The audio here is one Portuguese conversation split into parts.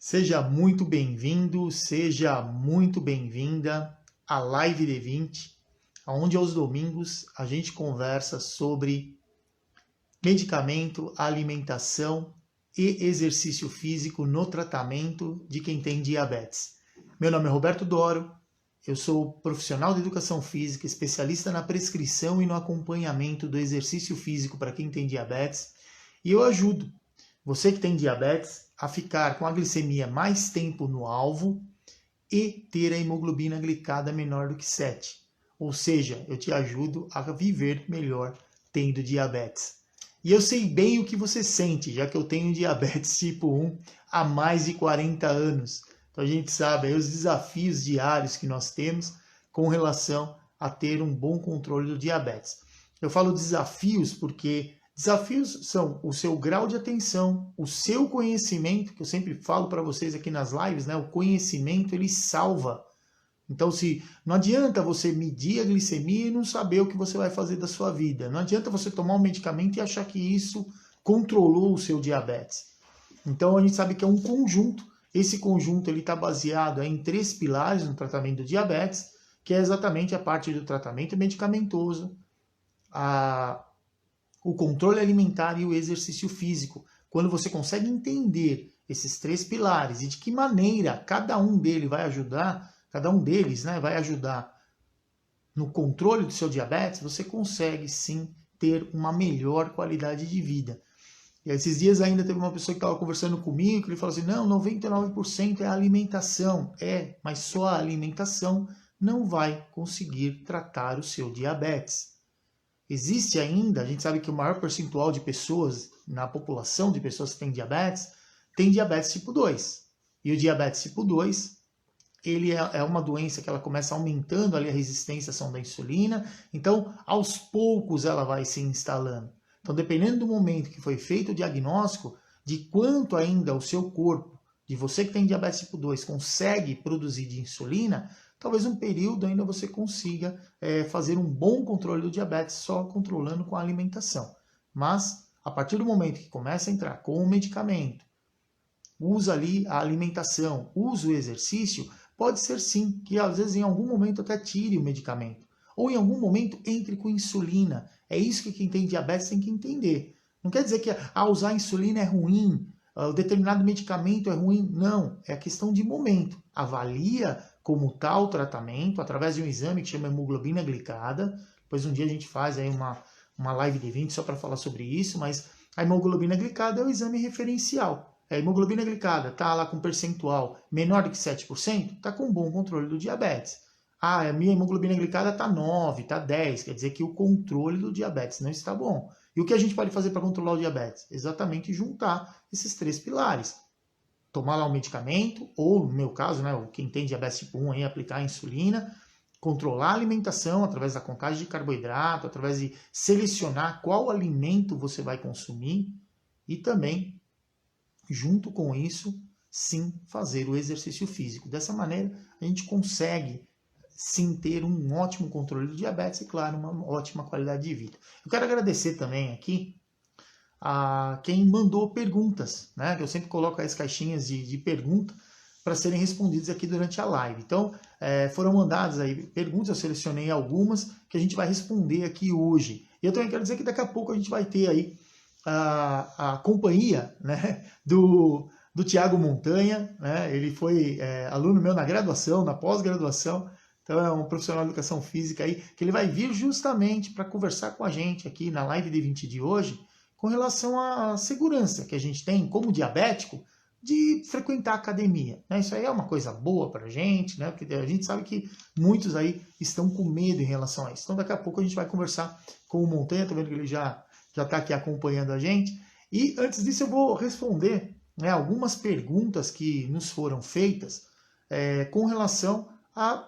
Seja muito bem-vindo, seja muito bem-vinda à Live D20, onde aos domingos a gente conversa sobre medicamento, alimentação e exercício físico no tratamento de quem tem diabetes. Meu nome é Roberto Doro, eu sou profissional de educação física, especialista na prescrição e no acompanhamento do exercício físico para quem tem diabetes, e eu ajudo você que tem diabetes a ficar com a glicemia mais tempo no alvo e ter a hemoglobina glicada menor do que 7. Ou seja, eu te ajudo a viver melhor tendo diabetes. E eu sei bem o que você sente, já que eu tenho diabetes tipo 1 há mais de 40 anos. Então a gente sabe aí os desafios diários que nós temos com relação a ter um bom controle do diabetes. Eu falo desafios porque desafios são o seu grau de atenção, o seu conhecimento, que eu sempre falo para vocês aqui nas lives, né? O conhecimento, ele salva. Então, não adianta você medir a glicemia e não saber o que você vai fazer da sua vida. Não adianta você tomar um medicamento e achar que isso controlou o seu diabetes. Então, a gente sabe que é um conjunto. Esse conjunto está baseado em 3 pilares no tratamento do diabetes, que é exatamente a parte do tratamento medicamentoso, o controle alimentar e o exercício físico. Quando você consegue entender esses 3 pilares e de que maneira cada um deles vai ajudar no controle do seu diabetes, você consegue sim ter uma melhor qualidade de vida. E esses dias ainda teve uma pessoa que estava conversando comigo, que ele falou assim, não, 99% é a alimentação. Mas só a alimentação não vai conseguir tratar o seu diabetes. Existe ainda, a gente sabe que o maior percentual de pessoas, na população de pessoas que tem diabetes tipo 2. E o diabetes tipo 2, ele é uma doença que ela começa aumentando ali a resistência à ação da insulina, então aos poucos ela vai se instalando. Então dependendo do momento que foi feito o diagnóstico, de quanto ainda o seu corpo, de você que tem diabetes tipo 2, consegue produzir de insulina, talvez um período ainda você consiga fazer um bom controle do diabetes só controlando com a alimentação. Mas, a partir do momento que começa a entrar com o medicamento, usa ali a alimentação, usa o exercício, pode ser sim que às vezes em algum momento até tire o medicamento. Ou em algum momento entre com insulina. É isso que quem tem diabetes tem que entender. Não quer dizer que usar insulina é ruim, determinado medicamento é ruim. Não, é a questão de momento. Avalia como está o tratamento, através de um exame que chama hemoglobina glicada. Depois um dia a gente faz aí uma live de 20 só para falar sobre isso, mas a hemoglobina glicada é o exame referencial. A hemoglobina glicada está lá com percentual menor do que 7%, está com bom controle do diabetes. A minha hemoglobina glicada está 9, está 10, quer dizer que o controle do diabetes não está bom. E o que a gente pode fazer para controlar o diabetes? Exatamente juntar esses 3 pilares. Tomar lá um medicamento, ou no meu caso, né, quem tem diabetes tipo 1, aí, aplicar a insulina, controlar a alimentação através da contagem de carboidrato, através de selecionar qual alimento você vai consumir e também, junto com isso, sim, fazer o exercício físico. Dessa maneira, a gente consegue sim ter um ótimo controle do diabetes e, claro, uma ótima qualidade de vida. Eu quero agradecer também aqui a quem mandou perguntas, né? Que eu sempre coloco as caixinhas de pergunta para serem respondidas aqui durante a live. Então, foram mandadas aí perguntas, eu selecionei algumas que a gente vai responder aqui hoje. E eu também quero dizer que daqui a pouco a gente vai ter aí a companhia, né, do Tiago Montanha, né? Ele foi aluno meu na graduação, na pós-graduação, então é um profissional de educação física aí, que ele vai vir justamente para conversar com a gente aqui na live de 20 de hoje, com relação à segurança que a gente tem como diabético de frequentar a academia. Né? Isso aí é uma coisa boa para a gente, né? Porque a gente sabe que muitos aí estão com medo em relação a isso. Então daqui a pouco a gente vai conversar com o Montanha, tô vendo que ele já está aqui acompanhando a gente. E antes disso eu vou responder, né, algumas perguntas que nos foram feitas com relação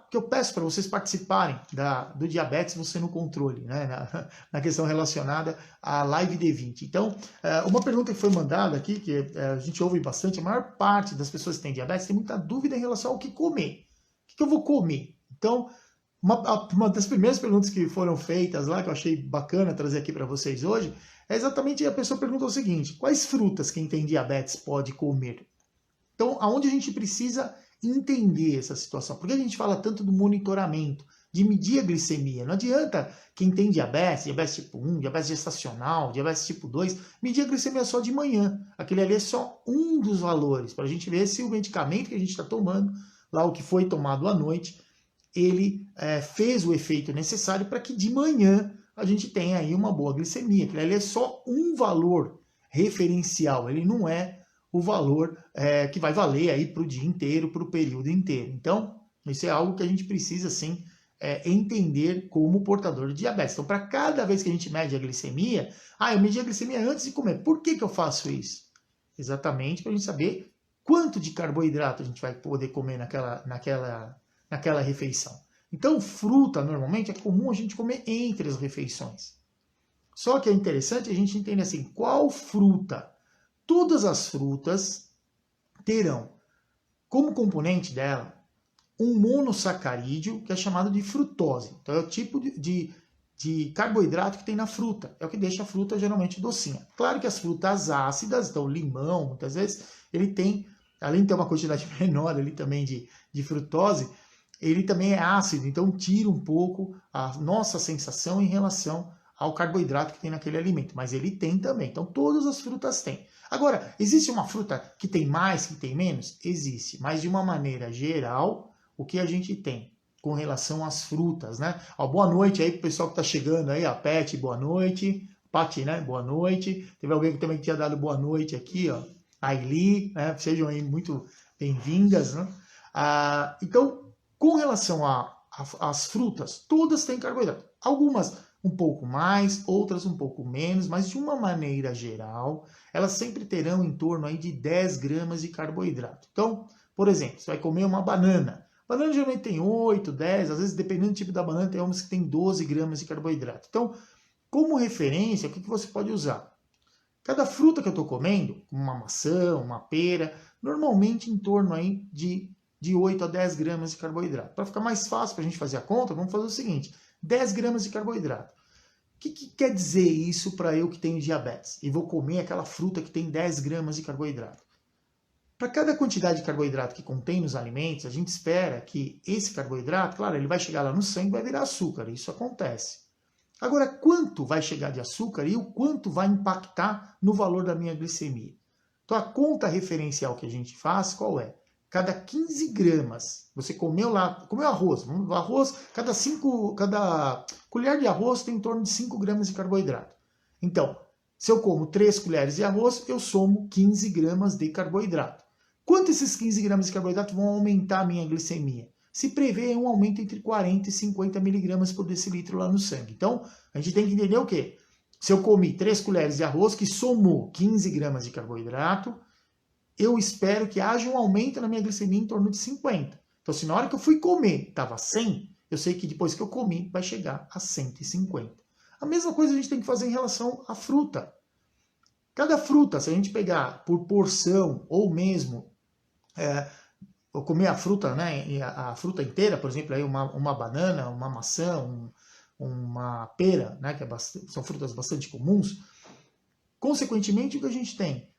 que eu peço para vocês participarem do diabetes você no controle, né, na questão relacionada à live D20. Então, uma pergunta que foi mandada aqui, que a gente ouve bastante, a maior parte das pessoas que têm diabetes tem muita dúvida em relação ao que comer. O que eu vou comer? Então, uma das primeiras perguntas que foram feitas lá, que eu achei bacana trazer aqui para vocês hoje, é exatamente a pessoa pergunta o seguinte: quais frutas quem tem diabetes pode comer? Então, aonde a gente precisa entender essa situação? Por que a gente fala tanto do monitoramento, de medir a glicemia? Não adianta quem tem diabetes, diabetes tipo 1, diabetes gestacional, diabetes tipo 2, medir a glicemia só de manhã. Aquele ali é só um dos valores, para a gente ver se o medicamento que a gente está tomando, lá o que foi tomado à noite, ele fez o efeito necessário para que de manhã a gente tenha aí uma boa glicemia. Aquele ali é só um valor referencial, ele não é o valor que vai valer aí para o dia inteiro, para o período inteiro. Então, isso é algo que a gente precisa, sim, entender como portador de diabetes. Então, para cada vez que a gente mede a glicemia, eu medi a glicemia antes de comer. Por que eu faço isso? Exatamente para a gente saber quanto de carboidrato a gente vai poder comer naquela refeição. Então, fruta, normalmente, é comum a gente comer entre as refeições. Só que é interessante a gente entender assim, qual fruta? Todas as frutas terão como componente dela um monossacarídeo, que é chamado de frutose. Então, é o tipo de carboidrato que tem na fruta. É o que deixa a fruta geralmente docinha. Claro que as frutas ácidas, então limão, muitas vezes, ele tem, além de ter uma quantidade menor ali também de frutose, ele também é ácido, então tira um pouco a nossa sensação em relação ao carboidrato que tem naquele alimento. Mas ele tem também. Então, todas as frutas têm. Agora, existe uma fruta que tem mais, que tem menos? Existe. Mas, de uma maneira geral, o que a gente tem com relação às frutas, né? Boa noite aí pro pessoal que tá chegando aí, a Pet, boa noite. Pati, né? Boa noite. Teve alguém que também tinha dado boa noite aqui, ó. A Eli, né? Sejam aí muito bem-vindas, né? Então, com relação às frutas, todas têm carboidrato. Algumas um pouco mais, outras um pouco menos, mas de uma maneira geral, elas sempre terão em torno aí de 10 gramas de carboidrato. Então, por exemplo, você vai comer uma banana. Banana geralmente tem 8, 10, às vezes dependendo do tipo da banana, tem umas que tem 12 gramas de carboidrato. Então, como referência, o que você pode usar? Cada fruta que eu estou comendo, uma maçã, uma pera, normalmente em torno aí de 8 a 10 gramas de carboidrato. Para ficar mais fácil para a gente fazer a conta, vamos fazer o seguinte, 10 gramas de carboidrato. O que quer dizer isso para eu que tenho diabetes e vou comer aquela fruta que tem 10 gramas de carboidrato? Para cada quantidade de carboidrato que contém nos alimentos, a gente espera que esse carboidrato, claro, ele vai chegar lá no sangue e vai virar açúcar, isso acontece. Agora, quanto vai chegar de açúcar e o quanto vai impactar no valor da minha glicemia? Então, a conta referencial que a gente faz, qual é? Cada 15 gramas, você comeu arroz, cada colher de arroz tem em torno de 5 gramas de carboidrato. Então, se eu como 3 colheres de arroz, eu somo 15 gramas de carboidrato. Quanto esses 15 gramas de carboidrato vão aumentar a minha glicemia? Se prevê um aumento entre 40 e 50 miligramas por decilitro lá no sangue. Então, a gente tem que entender o quê? Se eu comi 3 colheres de arroz, que somou 15 gramas de carboidrato, eu espero que haja um aumento na minha glicemia em torno de 50. Então, se na hora que eu fui comer estava 100, eu sei que depois que eu comi vai chegar a 150. A mesma coisa a gente tem que fazer em relação à fruta. Cada fruta, se a gente pegar por porção ou mesmo ou comer a fruta, né, a fruta inteira, por exemplo, aí uma banana, uma maçã, uma pera, né, que são frutas bastante comuns, consequentemente o que a gente tem?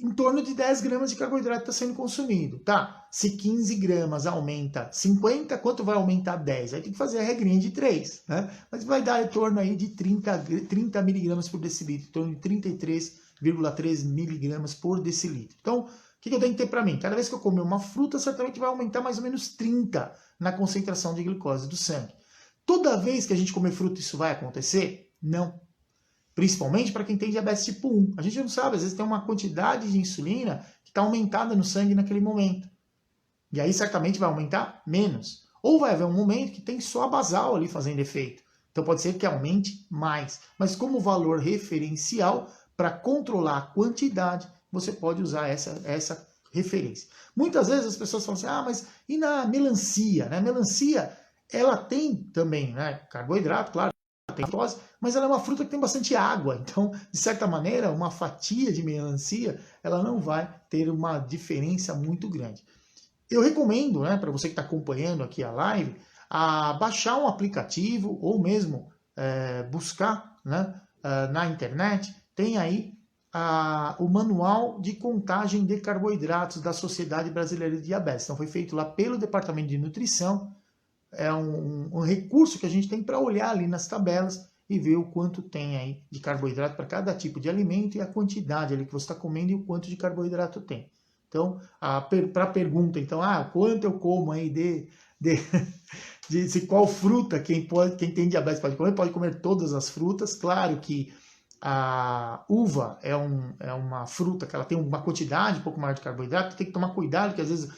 Em torno de 10 gramas de carboidrato está sendo consumido, tá? Se 15 gramas aumenta 50, quanto vai aumentar 10? Aí tem que fazer a regrinha de 3, né? Mas vai dar em torno aí de 30 miligramas por decilitro, em torno de 33,3 miligramas por decilitro. Então, o que eu tenho que ter para mim? Cada vez que eu comer uma fruta, certamente vai aumentar mais ou menos 30 na concentração de glicose do sangue. Toda vez que a gente comer fruta, isso vai acontecer? Não. Principalmente para quem tem diabetes tipo 1. A gente não sabe, às vezes tem uma quantidade de insulina que está aumentada no sangue naquele momento. E aí certamente vai aumentar menos. Ou vai haver um momento que tem só a basal ali fazendo efeito. Então pode ser que aumente mais. Mas como valor referencial, para controlar a quantidade, você pode usar essa referência. Muitas vezes as pessoas falam assim, mas e na melancia? Né? A melancia, ela tem também, né, carboidrato, claro, tem glicose, mas ela é uma fruta que tem bastante água, então, de certa maneira, uma fatia de melancia, ela não vai ter uma diferença muito grande. Eu recomendo, né, para você que está acompanhando aqui a live, a baixar um aplicativo ou mesmo buscar, né, na internet, tem aí o manual de contagem de carboidratos da Sociedade Brasileira de Diabetes. Então foi feito lá pelo Departamento de Nutrição, é um recurso que a gente tem para olhar ali nas tabelas e ver o quanto tem aí de carboidrato para cada tipo de alimento e a quantidade ali que você está comendo e o quanto de carboidrato tem. Então, para a pergunta, então, quanto eu como aí de qual fruta quem tem diabetes pode comer todas as frutas. Claro que a uva é uma fruta que ela tem uma quantidade um pouco maior de carboidrato, tem que tomar cuidado, que às vezes,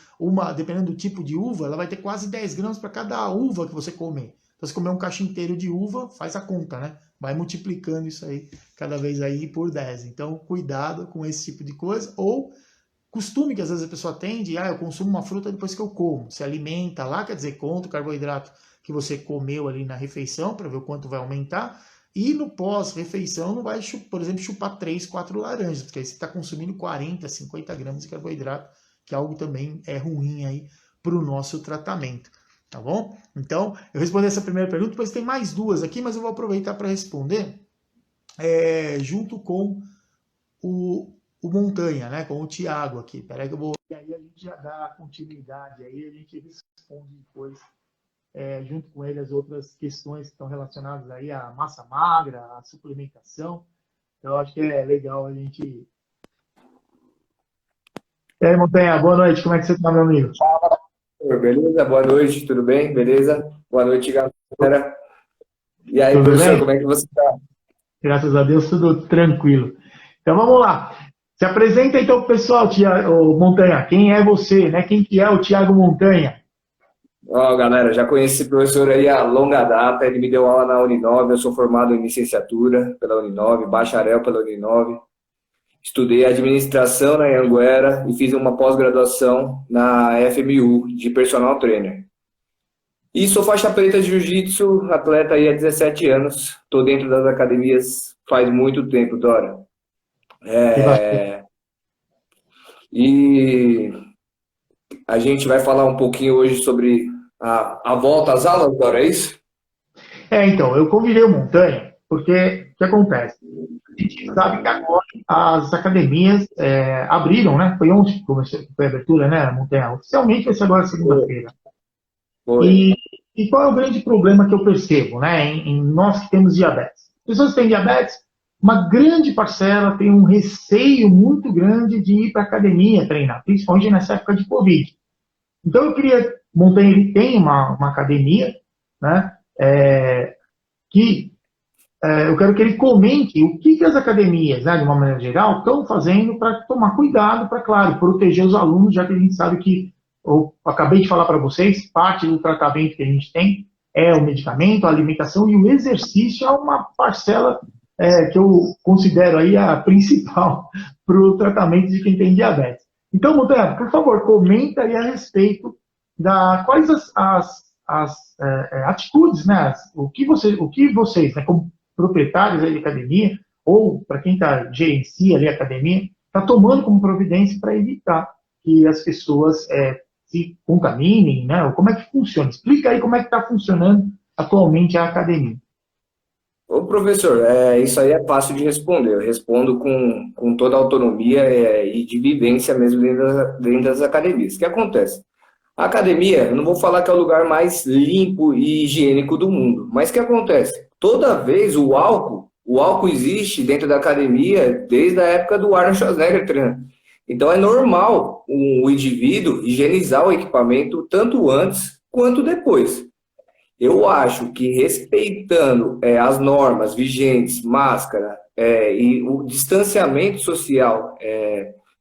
dependendo do tipo de uva, ela vai ter quase 10 gramas para cada uva que você comer. Então, se comer um cacho inteiro de uva, faz a conta, né? Vai multiplicando isso aí, cada vez aí por 10. Então, cuidado com esse tipo de coisa. Ou costume que às vezes a pessoa tem de, eu consumo uma fruta depois que eu como. Se alimenta lá, quer dizer, conta o carboidrato que você comeu ali na refeição, para ver o quanto vai aumentar. E no pós-refeição não vai, por exemplo, chupar 3, 4 laranjas, porque aí você está consumindo 40, 50 gramas de carboidrato, que é algo também ruim aí para o nosso tratamento. Tá bom? Então, eu respondi essa primeira pergunta, depois tem mais duas aqui, mas eu vou aproveitar para responder junto com o Montanha, né? Com o Thiago aqui. Peraí que eu vou... E aí a gente já dá continuidade, aí a gente responde depois junto com ele as outras questões que estão relacionadas aí à massa magra, à suplementação. Então, eu acho que é legal a gente... E aí, Montanha, boa noite. Como é que você está, meu amigo? Beleza? Boa noite, tudo bem? Beleza? Boa noite, galera. E aí, Tudo professor, bem? como é que você está? Graças a Deus, tudo tranquilo. Então, vamos lá. Se apresenta então para o pessoal, Montanha. Quem é você, né? Quem que é o Thiago Montanha? Galera, já conheci esse professor aí há longa data, ele me deu aula na Uninove, eu sou formado em licenciatura pela Uninove, bacharel pela Uninove, estudei administração na Anhanguera e fiz uma pós-graduação na FMU, de personal trainer. E sou faixa preta de jiu-jitsu, atleta aí há 17 anos, estou dentro das academias faz muito tempo, Dora. E a gente vai falar um pouquinho hoje sobre a volta às aulas, Dora, é isso? Então, eu convidei o Montanha porque o que acontece? A gente sabe que agora as academias abriram, né? Foi ontem que foi a abertura, né, Montanha? Oficialmente vai ser agora segunda-feira. E qual é o grande problema que eu percebo, né, em nós que temos diabetes? As pessoas que têm diabetes, uma grande parcela tem um receio muito grande de ir para a academia treinar, principalmente nessa época de Covid. Então eu queria, Montanha, ele tem uma academia, né, eu quero que ele comente o que as academias, né, de uma maneira geral, estão fazendo para tomar cuidado, para, claro, proteger os alunos, já que a gente sabe que, eu acabei de falar para vocês, parte do tratamento que a gente tem é o medicamento, a alimentação e o exercício é uma parcela que eu considero aí a principal para o tratamento de quem tem diabetes. Então, Montanha, por favor, comenta aí a respeito quais as atitudes, né, o que vocês, né, como proprietários aí de academia, ou para quem gerencia ali a academia, está tomando como providência para evitar que as pessoas se contaminem, né? Como é que funciona? Explica aí como é que está funcionando atualmente a academia. Ô, professor, isso aí é fácil de responder. Eu respondo com toda a autonomia e de vivência mesmo dentro das academias. O que acontece? A academia, eu não vou falar que é o lugar mais limpo e higiênico do mundo, mas o que acontece? Toda vez o álcool existe dentro da academia desde a época do Arnold Schwarzenegger treinando. Então é normal o indivíduo higienizar o equipamento tanto antes quanto depois. Eu acho que respeitando as normas vigentes, máscara e o distanciamento social,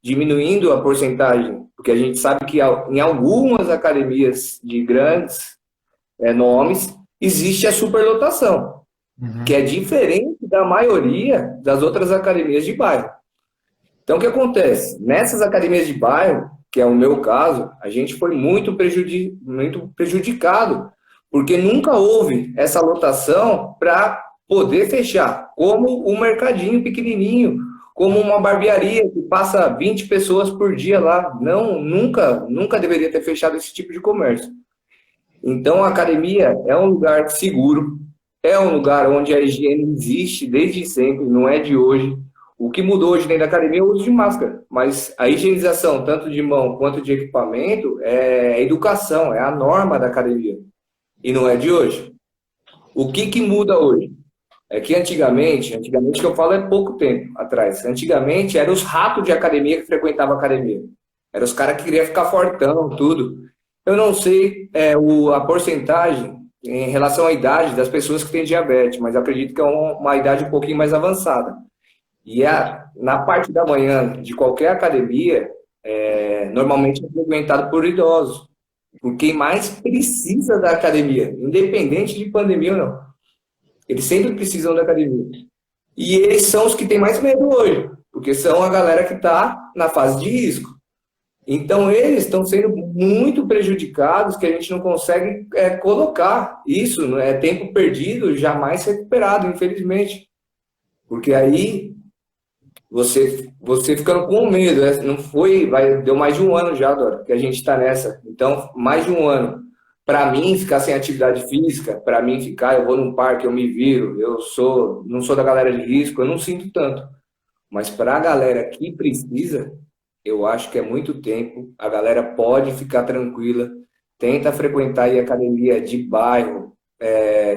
diminuindo a porcentagem, porque a gente sabe que em algumas academias de grandes nomes existe a superlotação, que é diferente da maioria das outras academias de bairro. Então, o que acontece? Nessas academias de bairro, que é o meu caso, a gente foi muito prejudicado, porque nunca houve essa lotação para poder fechar, como um mercadinho pequenininho, como uma barbearia que passa 20 pessoas por dia lá. Não, nunca deveria ter fechado esse tipo de comércio. Então, a academia é um lugar seguro, é um lugar onde a higiene existe desde sempre, não é de hoje. O que mudou hoje dentro da academia é o uso de máscara, mas a higienização, tanto de mão quanto de equipamento, é educação, é a norma da academia. E não é de hoje. O que muda hoje? É que antigamente que eu falo é pouco tempo atrás, antigamente eram os ratos de academia que frequentavam a academia. Eram os caras que queriam ficar fortão, tudo. Eu não sei a porcentagem em relação à idade das pessoas que têm diabetes, mas eu acredito que é uma idade um pouquinho mais avançada. E na parte da manhã de qualquer academia, normalmente é frequentado por idosos. Por quem mais precisa da academia, independente de pandemia ou não. Eles sempre precisam da academia. E eles são os que têm mais medo hoje, porque são a galera que está na fase de risco. Então, eles estão sendo muito prejudicados, que a gente não consegue colocar isso, não é tempo perdido, jamais recuperado, infelizmente. Porque aí, você ficando com medo, não foi, deu mais de um ano já, Dora, que a gente está nessa. Então, mais de um ano. Para mim, ficar sem atividade física, para mim eu vou num parque, eu me viro, não sou da galera de risco, eu não sinto tanto. Mas para a galera que precisa, eu acho que é muito tempo, a galera pode ficar tranquila, tenta frequentar aí academia de bairro,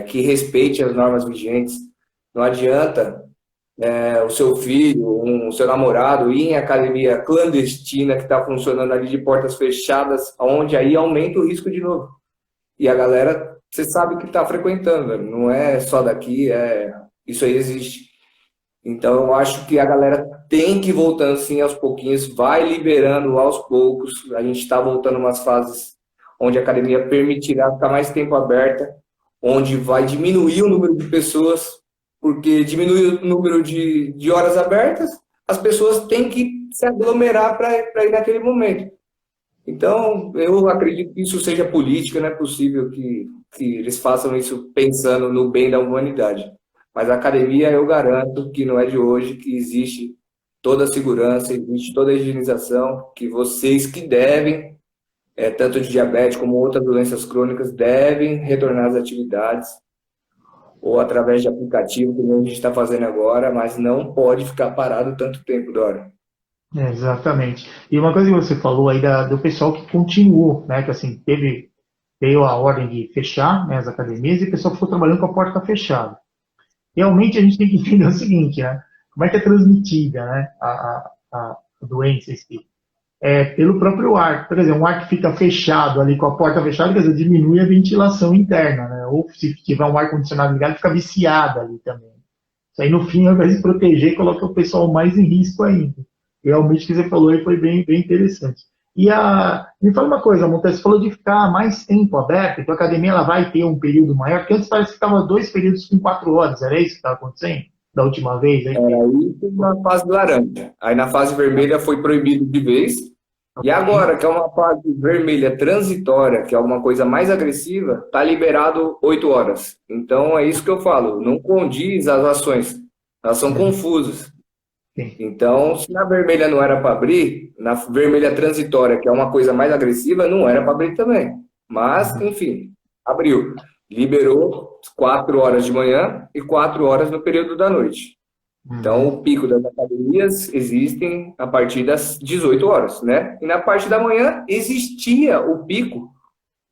que respeite as normas vigentes. Não adianta o seu filho, o seu namorado ir em academia clandestina que está funcionando ali de portas fechadas, onde aí aumenta o risco de novo. E a galera, você sabe que está frequentando, velho. Não é só daqui, isso aí existe. Então, eu acho que a galera tem que ir voltando assim aos pouquinhos, vai liberando aos poucos. A gente está voltando umas fases onde a academia permitirá ficar mais tempo aberta, onde vai diminuir o número de pessoas, porque diminui o número de horas abertas, as pessoas têm que se aglomerar para ir naquele momento. Então, eu acredito que isso seja política, não é possível que eles façam isso pensando no bem da humanidade. Mas a academia, eu garanto que não é de hoje, que existe toda a segurança, existe toda a higienização, que vocês que devem, tanto de diabetes como outras doenças crônicas, devem retornar às atividades, ou através de aplicativo, como a gente está fazendo agora, mas não pode ficar parado tanto tempo, Dora. Exatamente. E uma coisa que você falou aí do pessoal que continuou, né? Que assim, veio a ordem de fechar, né, as academias e o pessoal ficou trabalhando com a porta fechada. Realmente a gente tem que entender o seguinte, né? Como é que é transmitida, né, a doença em si? Pelo próprio ar. Por exemplo, um ar que fica fechado ali com a porta fechada, quer dizer, diminui a ventilação interna, né? Ou se tiver um ar-condicionado ligado, fica viciado ali também. Isso aí, no fim, ao invés de proteger, coloca o pessoal mais em risco ainda. Realmente o que você falou aí foi bem, bem interessante. Me fala uma coisa, Montes, você falou de ficar mais tempo aberto, então a academia ela vai ter um período maior, porque antes parece que estava 2 períodos com 4 horas, era isso que estava acontecendo da última vez? Aí? Era isso na fase laranja. Aí na fase vermelha foi proibido de vez. E agora, que é uma fase vermelha transitória, que é alguma coisa mais agressiva, está liberado 8 horas. Então é isso que eu falo, não condiz as ações, elas são confusas. Então, se na vermelha não era para abrir, na vermelha transitória, que é uma coisa mais agressiva, não era para abrir também. Mas, enfim, abriu. Liberou 4 horas de manhã e 4 horas no período da noite. Então, o pico das academias existem a partir das 18 horas, né? E na parte da manhã existia o pico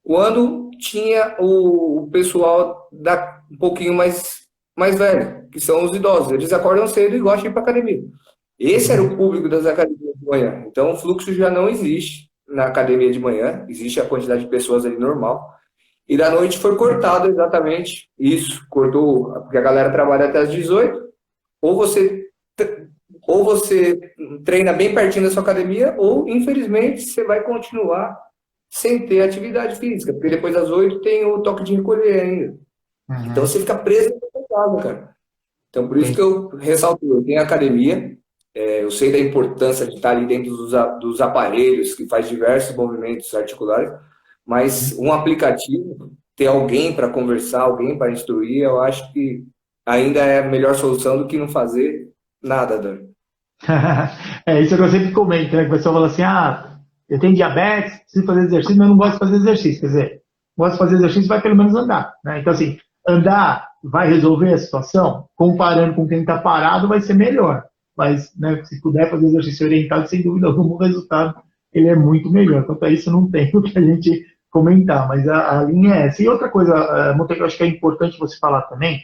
quando tinha o pessoal um pouquinho mais velho, que são os idosos. Eles acordam cedo e gostam de ir para a academia. Esse era o público das academias de manhã. Então, o fluxo já não existe na academia de manhã. Existe a quantidade de pessoas ali normal. E da noite foi cortado exatamente isso. Cortou, porque a galera trabalha até as 18. Ou você treina bem pertinho da sua academia, ou, infelizmente, você vai continuar sem ter atividade física. Porque depois das 8 tem o toque de recolher ainda. Então, você fica preso em casa, cara. Então, por isso que eu ressalto, eu tenho academia, eu sei da importância de estar ali dentro dos aparelhos, que faz diversos movimentos articulares, mas um aplicativo, ter alguém para conversar, alguém para instruir, eu acho que ainda é a melhor solução do que não fazer nada, Dan. Isso é que eu sempre comento, né? Que o pessoal fala assim, eu tenho diabetes, preciso fazer exercício, mas eu não gosto de fazer exercício. Quer dizer, gosto de fazer exercício, vai pelo menos andar, né? Então, assim, andar vai resolver a situação? Comparando com quem está parado, vai ser melhor. mas né, se puder fazer exercício orientado, sem dúvida alguma, o resultado ele é muito melhor. Quanto a isso, não tem o que a gente comentar, mas a linha é essa. E outra coisa, Monteiro, que eu acho que é importante você falar também,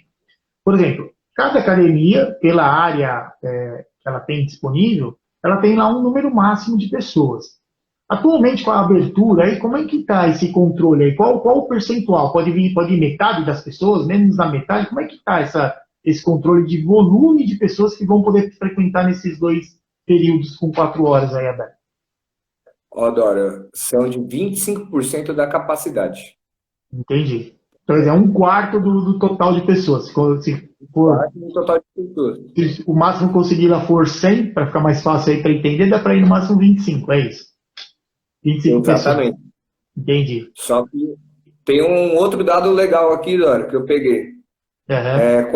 por exemplo, cada academia, pela área que ela tem disponível, ela tem lá um número máximo de pessoas. Atualmente, com a abertura, aí, como é que está esse controle aí? Qual o percentual? Pode ir metade das pessoas, menos da metade? Como é que está esse controle de volume de pessoas que vão poder frequentar nesses 2 períodos com 4 horas aí aberto? Ó, Dora, são de 25% da capacidade. Entendi. Então, é 1/4 do total de pessoas. Se for, No total de pessoas. se o máximo conseguir lá for 100, para ficar mais fácil aí para entender, dá para ir no máximo 25, é isso? 25 Exatamente. pessoas. Entendi. Só que tem um outro dado legal aqui, Dora, que eu peguei. Uhum.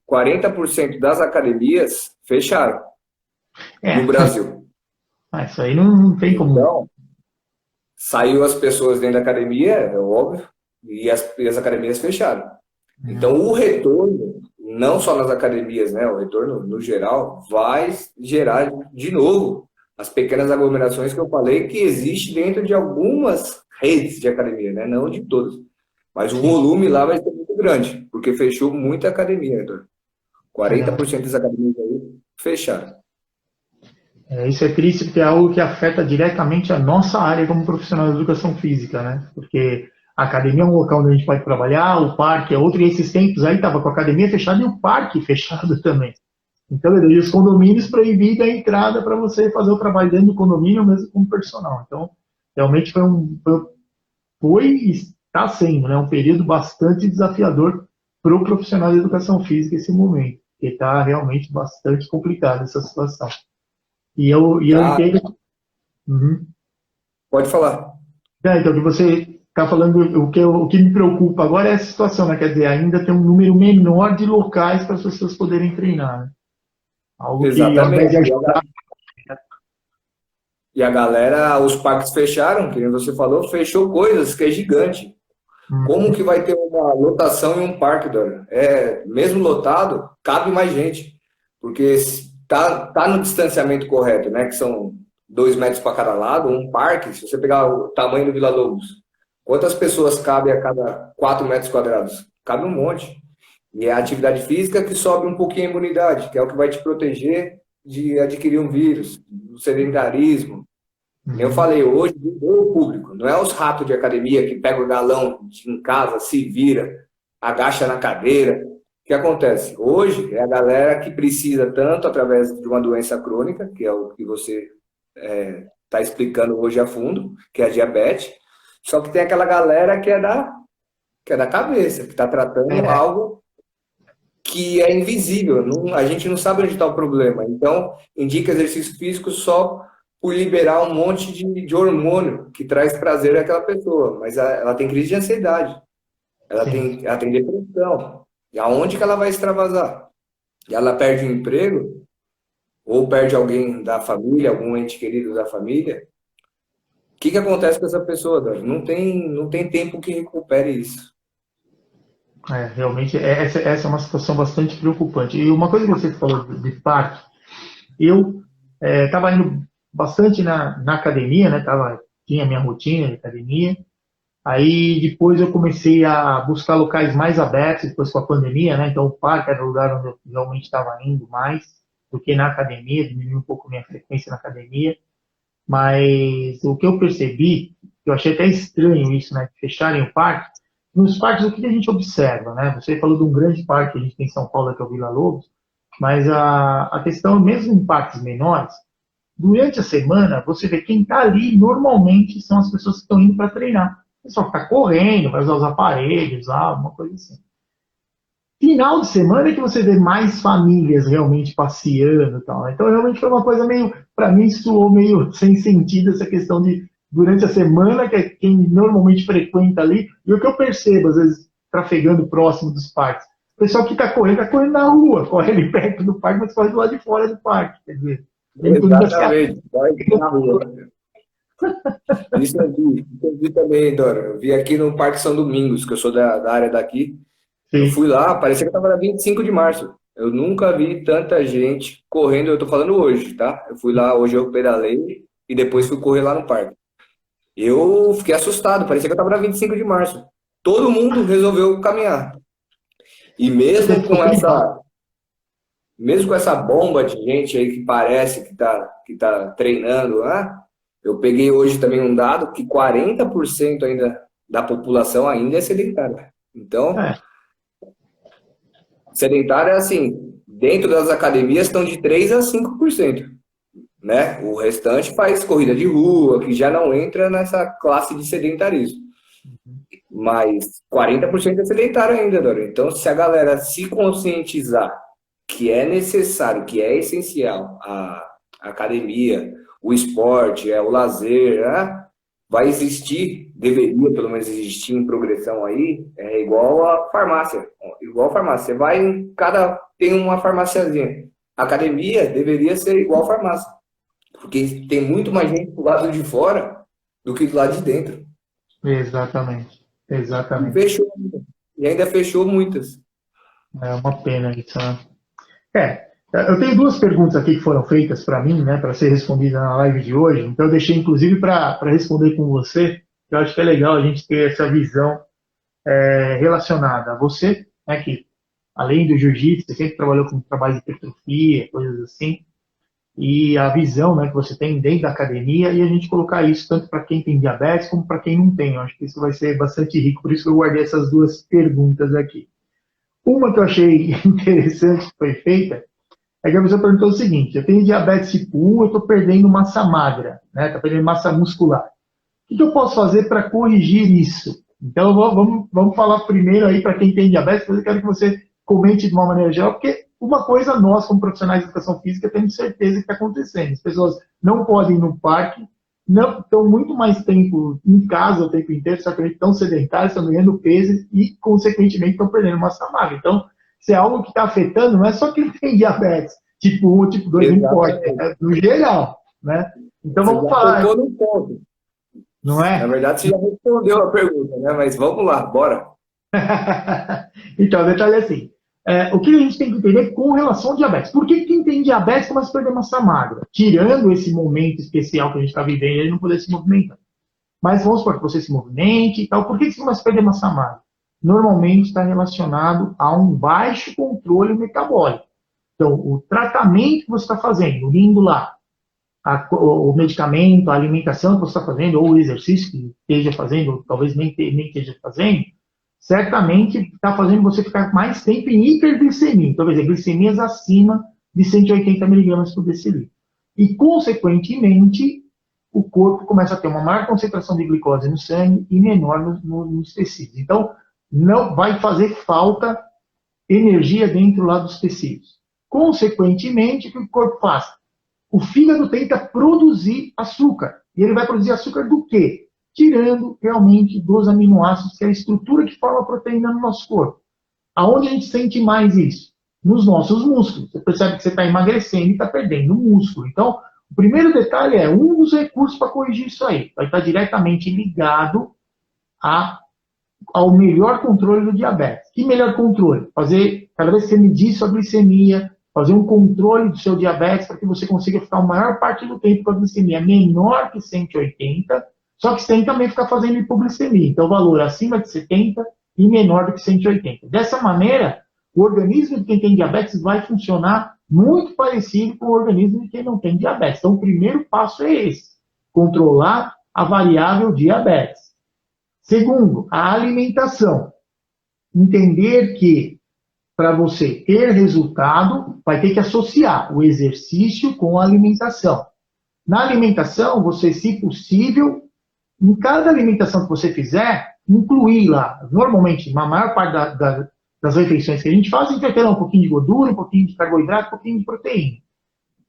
40% das academias fecharam É, no Brasil. isso aí não tem como. Então, saiu as pessoas dentro da academia, é óbvio, e as academias fecharam. Então, o retorno, não só nas academias, né, o retorno no geral, vai gerar de novo as pequenas aglomerações que eu falei que existe dentro de algumas redes de academia, né, não de todas. Mas o volume lá vai ser muito grande, porque fechou muita academia, Heitor. 40% das academias aí fecharam. Isso é triste porque é algo que afeta diretamente a nossa área como profissional de educação física, né? Porque a academia é um local onde a gente pode trabalhar, o parque é outro, e esses tempos aí estava com a academia fechada e o parque fechado também. Então, e os condomínios proibindo a entrada para você fazer o trabalho dentro do condomínio, mesmo como personal. Então, realmente foi e está sendo, né, um período bastante desafiador para o profissional de educação física esse momento, porque está realmente bastante complicada essa situação. E eu entendo. Uhum. Pode falar. Então, o que você está falando, o que me preocupa agora é essa situação, né? Quer dizer, ainda tem um número menor de locais para as pessoas poderem treinar, né? Algo que, ao invés Exatamente. de ajudar. E a galera, os parques fecharam, que nem você falou, fechou coisas que é gigante. Como que vai ter uma lotação em um parque, Dora? Mesmo lotado, cabe mais gente. Porque tá no distanciamento correto, né? Que são 2 metros para cada lado. Um parque, se você pegar o tamanho do Vila Lobos, quantas pessoas cabem a cada 4 metros quadrados? Cabe um monte. E é a atividade física que sobe um pouquinho a imunidade, que é o que vai te proteger de adquirir um vírus, do sedentarismo. Eu falei, hoje o público, não é os ratos de academia que pega o galão em casa, se vira, agacha na cadeira. O que acontece? Hoje é a galera que precisa tanto através de uma doença crônica, que é o que você está explicando hoje a fundo, que é a diabetes, só que tem aquela galera que é da cabeça, que está tratando algo que é invisível, a gente não sabe onde está o problema. Então, indica exercício físico só por liberar um monte de hormônio que traz prazer àquela pessoa, mas ela tem crise de ansiedade, ela tem depressão. E aonde que ela vai extravasar? E ela perde o emprego, ou perde alguém da família, algum ente querido da família. O que acontece com essa pessoa, Dora? Não tem tempo que recupere isso. Realmente, essa é uma situação bastante preocupante. E uma coisa que você falou de parque, eu estava indo bastante na academia, né? Tinha minha rotina de academia. Aí depois eu comecei a buscar locais mais abertos, depois com a pandemia, né? Então o parque era o lugar onde eu realmente estava indo mais do que na academia, diminuiu um pouco minha frequência na academia. Mas o que eu percebi, eu achei até estranho isso, né? Fecharem o parque. Nos parques, o que a gente observa, né? Você falou de um grande parque que a gente tem em São Paulo, que é o Vila Lobos, mas a questão, mesmo em parques menores, durante a semana, você vê quem está ali, normalmente, são as pessoas que estão indo para treinar. O pessoal que está correndo, vai usar os aparelhos, alguma coisa assim. Final de semana é que você vê mais famílias realmente passeando e tal, né? Então, realmente foi uma coisa meio, para mim, soou meio sem sentido essa questão de, durante a semana, que é quem normalmente frequenta ali, e o que eu percebo, às vezes, trafegando próximo dos parques, o pessoal que está correndo na rua, corre ali perto do parque, mas corre do lado de fora do parque, quer dizer, exatamente, vai na rua. Isso eu vi também, Dora. Eu vi aqui no Parque São Domingos, que eu sou da área daqui. Sim. Eu fui lá, parecia que eu estava na 25 de março. Eu nunca vi tanta gente correndo, eu tô falando hoje, tá? Eu fui lá, hoje eu pedalei e depois fui correr lá no parque. Eu fiquei assustado, parecia que eu tava na 25 de março. Todo mundo resolveu caminhar. E Você ficou tribal. mesmo com essa bomba de gente aí que parece que tá treinando lá, eu peguei hoje também um dado que 40% ainda da população ainda é sedentária. Então, É, sedentária é assim, dentro das academias estão de 3 a 5%, né? O restante faz corrida de rua, que já não entra nessa classe de sedentarismo. Mas 40% é sedentário ainda, Dora. Então, se a galera se conscientizar que é necessário, que é essencial a academia, o esporte, o lazer, né? Vai existir, deveria pelo menos existir em progressão aí, é igual a farmácia. Igual a farmácia. Você vai em cada. Tem uma farmáciazinha. A academia deveria ser igual a farmácia. Porque tem muito mais gente do lado de fora do que do lado de dentro. exatamente. E Exatamente. fechou. E ainda fechou muitas. É uma pena isso, né? É, eu tenho duas perguntas aqui que foram feitas para mim, né, para ser respondida na live de hoje. Então, eu deixei inclusive para responder com você. Eu acho que é legal a gente ter essa visão relacionada a você, né, que além do jiu-jitsu, você sempre trabalhou com trabalho de hipertrofia, coisas assim, e a visão, né, que você tem dentro da academia, e a gente colocar isso tanto para quem tem diabetes como para quem não tem. Eu acho que isso vai ser bastante rico, por isso que eu guardei essas duas perguntas aqui. Uma que eu achei interessante que foi feita é que a pessoa perguntou o seguinte: eu tenho diabetes tipo 1, eu estou perdendo massa magra, né? Estou perdendo massa muscular. O que eu posso fazer para corrigir isso? Então, vamos falar primeiro aí para quem tem diabetes, depois eu quero que você comente de uma maneira geral, porque uma coisa nós, como profissionais de educação física, temos certeza que está acontecendo. As pessoas não podem ir no parque, não estão muito mais tempo em casa o tempo inteiro, certamente estão sedentários, estão ganhando peso e, consequentemente, estão perdendo massa magra. Então, se é algo que está afetando, não é só quem tem diabetes, tipo 1, tipo 2, não importa, Exatamente. é no geral, né? Então, Você vamos já falar, tocou no ponto. não Na é? verdade, você já respondeu a pergunta, né? Mas vamos lá, bora. Então, o detalhe é assim: o que a gente tem que entender com relação ao diabetes? Por que quem tem diabetes começa a perder massa magra? Tirando esse momento especial que a gente está vivendo, ele não poder se movimentar. Mas vamos supor que você se movimente e tal. Por que você começa a perder massa magra? Normalmente está relacionado a um baixo controle metabólico. Então, o tratamento que você está fazendo, indo lá, o medicamento, a alimentação que você está fazendo, ou o exercício que esteja fazendo, ou talvez nem esteja fazendo, certamente está fazendo você ficar mais tempo em hiperglicemia. Então, quer dizer, glicemias acima de 180 miligramas por decilitro. E, consequentemente, o corpo começa a ter uma maior concentração de glicose no sangue e menor nos tecidos. Então, não vai fazer falta energia dentro lá dos tecidos. Consequentemente, o que o corpo faz? O fígado tenta produzir açúcar. E ele vai produzir açúcar do quê? Tirando realmente dos aminoácidos, que é a estrutura que forma a proteína no nosso corpo. Aonde a gente sente mais isso? Nos nossos músculos. Você percebe que você está emagrecendo e está perdendo músculo. Então, o primeiro detalhe é um dos recursos para corrigir isso aí. Vai estar diretamente ligado a, ao melhor controle do diabetes. Que melhor controle? Fazer, cada vez que você medir sua glicemia, fazer um controle do seu diabetes para que você consiga ficar a maior parte do tempo com a glicemia menor que 180, só que sem também ficar fazendo hipoglicemia. Então, o valor acima de 70 e menor do que 180. Dessa maneira, o organismo de quem tem diabetes vai funcionar muito parecido com o organismo de quem não tem diabetes. Então, o primeiro passo é esse: controlar a variável diabetes. Segundo, a alimentação. Entender que para você ter resultado, vai ter que associar o exercício com a alimentação. Na alimentação, você, se possível, em cada alimentação que você fizer, incluir lá, normalmente, na maior parte das refeições que a gente faz, a gente vai ter um pouquinho de gordura, um pouquinho de carboidrato, um pouquinho de proteína.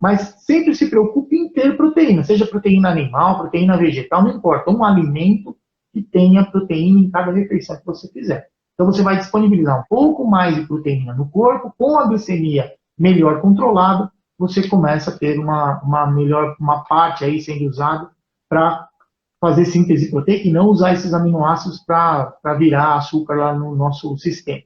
Mas sempre se preocupe em ter proteína, seja proteína animal, proteína vegetal, não importa, um alimento que tenha proteína em cada refeição que você fizer. Então você vai disponibilizar um pouco mais de proteína no corpo, com a glicemia melhor controlada, você começa a ter uma parte aí sendo usada para fazer síntese proteica e não usar esses aminoácidos para virar açúcar lá no nosso sistema.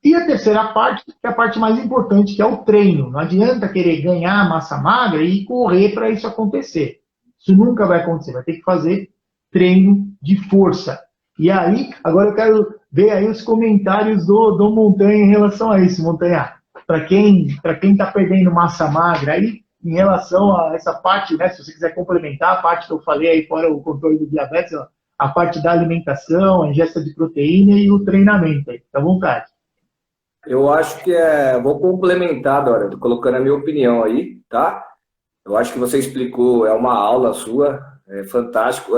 E a terceira parte, que é a parte mais importante, que é o treino. Não adianta querer ganhar massa magra e correr para isso acontecer. Isso nunca vai acontecer. Vai ter que fazer treino de força. E aí, agora eu quero ver aí os comentários do Montanha em relação a isso, Montanha. Para quem está perdendo massa magra aí, em relação a essa parte, né, se você quiser complementar a parte que eu falei aí fora o controle do diabetes, ó, a parte da alimentação, a ingesta de proteína e o treinamento aí, fica à vontade. Eu acho que vou complementar, Dora, colocando a minha opinião aí, tá? Eu acho que você explicou, é uma aula sua, é fantástico,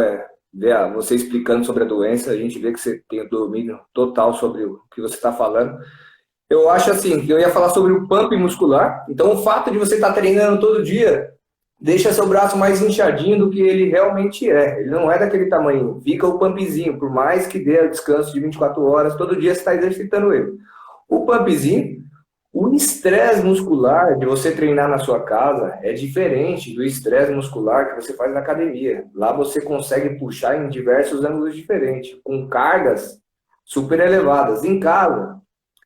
ver você explicando sobre a doença, a gente vê que você tem o domínio total sobre o que você está falando. Eu acho assim, que eu ia falar sobre o pump muscular, então o fato de você estar treinando todo dia deixa seu braço mais inchadinho do que ele realmente é. Ele não é daquele tamanho, fica o pumpzinho, por mais que dê o descanso de 24 horas, todo dia você está exercitando ele. O pumpzinho, o estresse muscular de você treinar na sua casa é diferente do estresse muscular que você faz na academia. Lá você consegue puxar em diversos ângulos diferentes, com cargas super elevadas. Em casa,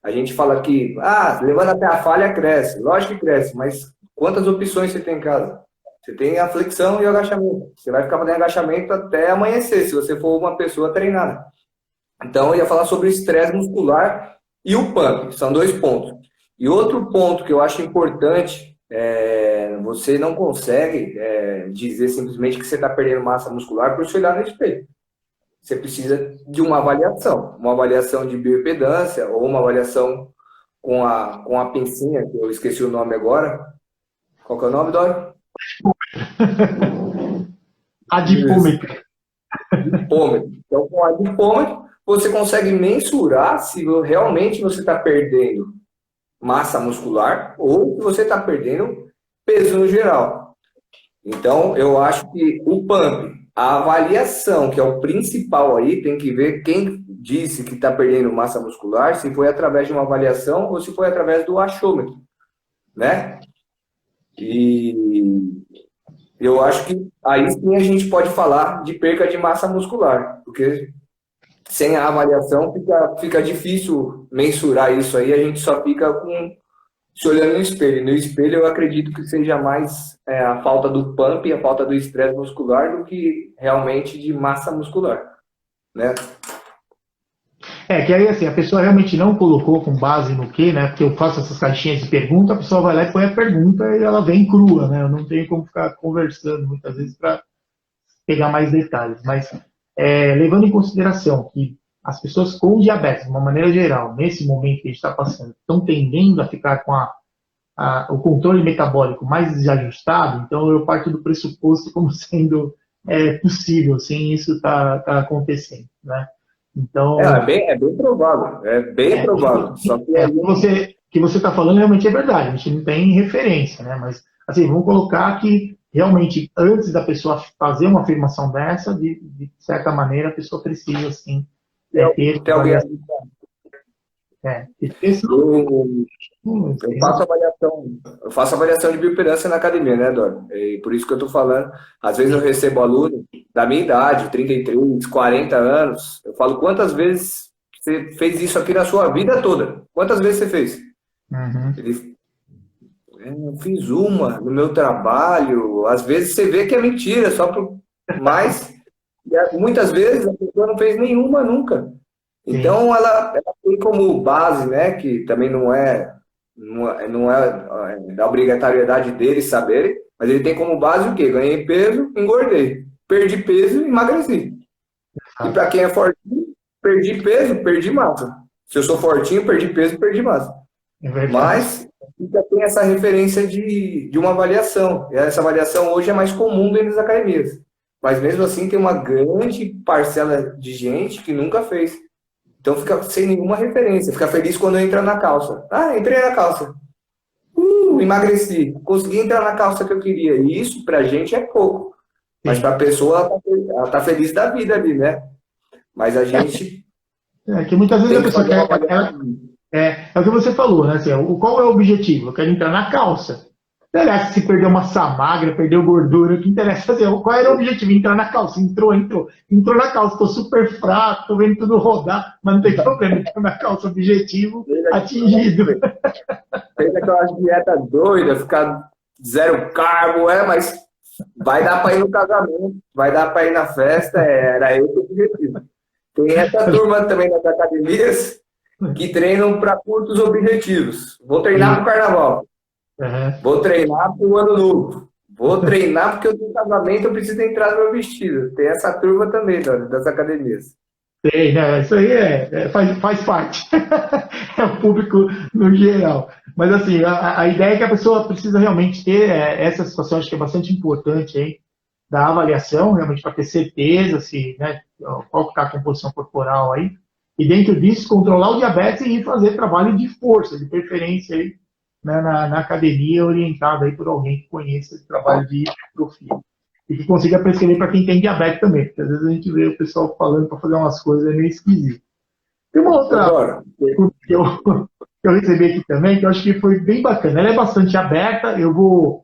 a gente fala que, levando até a falha cresce. Lógico que cresce, mas quantas opções você tem em casa? Você tem a flexão e o agachamento. Você vai ficar fazendo agachamento até amanhecer, se você for uma pessoa treinada. Então, eu ia falar sobre o estresse muscular e o pump. São dois pontos. E outro ponto que eu acho importante, você não consegue dizer simplesmente que você está perdendo massa muscular por se olhar no espelho. Você precisa de uma avaliação de bioimpedância ou uma avaliação com a pincinha, que eu esqueci o nome agora. Qual que é o nome, Dória? Adipômetro. Adipômetro. Então, com o adipômetro, você consegue mensurar se realmente você está perdendo massa muscular ou se você está perdendo peso no geral. Então, eu acho que o pump, a avaliação, que é o principal aí, tem que ver quem disse que está perdendo massa muscular, se foi através de uma avaliação ou se foi através do achômetro, né? E eu acho que aí sim a gente pode falar de perca de massa muscular, porque sem a avaliação fica difícil mensurar isso aí, a gente só fica se olhando no espelho. No espelho eu acredito que seja mais a falta do pump e a falta do estresse muscular do que realmente de massa muscular, né? Que aí assim, a pessoa realmente não colocou com base no que, né? Porque eu faço essas caixinhas de pergunta, a pessoa vai lá e põe a pergunta e ela vem crua, né? Eu não tenho como ficar conversando muitas vezes para pegar mais detalhes. Mas levando em consideração que as pessoas com diabetes, de uma maneira geral, nesse momento que a gente está passando, estão tendendo a ficar com o controle metabólico mais desajustado, então eu parto do pressuposto como sendo possível, sim, isso está acontecendo, né? Então, é bem provável, provável. Só que que você está falando realmente é verdade, a gente não tem referência, né? Mas, assim, vamos colocar que realmente, antes da pessoa fazer uma afirmação dessa, de certa maneira, a pessoa precisa, assim, ter... Tem alguém... Eu faço avaliação de bioimpedância na academia, né, Dor? E por isso que eu tô falando. Às vezes eu recebo aluno da minha idade, 33, 40 anos. Eu falo, quantas vezes você fez isso aqui na sua vida toda? Quantas vezes você fez? Uhum. Ele, eu fiz uma no meu trabalho. Às vezes você vê que é mentira, mas muitas vezes a pessoa não fez nenhuma nunca. Então ela tem como base, né, que também não é da obrigatoriedade deles saberem, mas ele tem como base o quê? Ganhei peso, engordei. Perdi peso, emagreci. E para quem é fortinho, perdi peso, perdi massa. Se eu sou fortinho, perdi peso, perdi massa. Mas ainda tem essa referência de uma avaliação. E essa avaliação hoje é mais comum dentro das academias. Mas mesmo assim tem uma grande parcela de gente que nunca fez. Então fica sem nenhuma referência. Fica feliz quando entra na calça. Entrei na calça. Emagreci. Consegui entrar na calça que eu queria. E isso pra gente é pouco. Mas pra pessoa, ela tá feliz da vida ali, né? Mas a gente... que muitas vezes a pessoa quer... É o que você falou, né? Assim, qual é o objetivo? Eu quero entrar na calça. Não interessa se perdeu massa magra, perdeu gordura, o que interessa é fazer. Qual era o objetivo? Entrar na calça. Entrou na calça, estou super fraco, estou vendo tudo rodar, mas não tem problema, entrou na calça, objetivo atingido. Fez aquelas dietas doidas, ficar zero carbo, mas vai dar para ir no casamento, vai dar para ir na festa, era esse o objetivo. Tem essa turma também das academias que treinam para curtos objetivos. Vou treinar para o carnaval. Vou treinar para o ano novo. Vou treinar porque eu tenho casamento, eu preciso entrar no meu vestido. Tem essa turma também das academias. Tem, né? Isso aí faz parte. É o público no geral. Mas assim, a ideia é que a pessoa precisa realmente ter essa situação, acho que é bastante importante aí, da avaliação, realmente para ter certeza se, né, qual que está a composição corporal aí. E dentro disso, controlar o diabetes e fazer trabalho de força, de preferência aí, né, na academia, orientado aí por alguém que conheça esse trabalho de hipertrofia. E que consiga prescrever para quem tem diabetes também, porque às vezes a gente vê o pessoal falando para fazer umas coisas meio esquisitas. Tem uma outra que eu recebi aqui também, que eu acho que foi bem bacana. Ela é bastante aberta, eu vou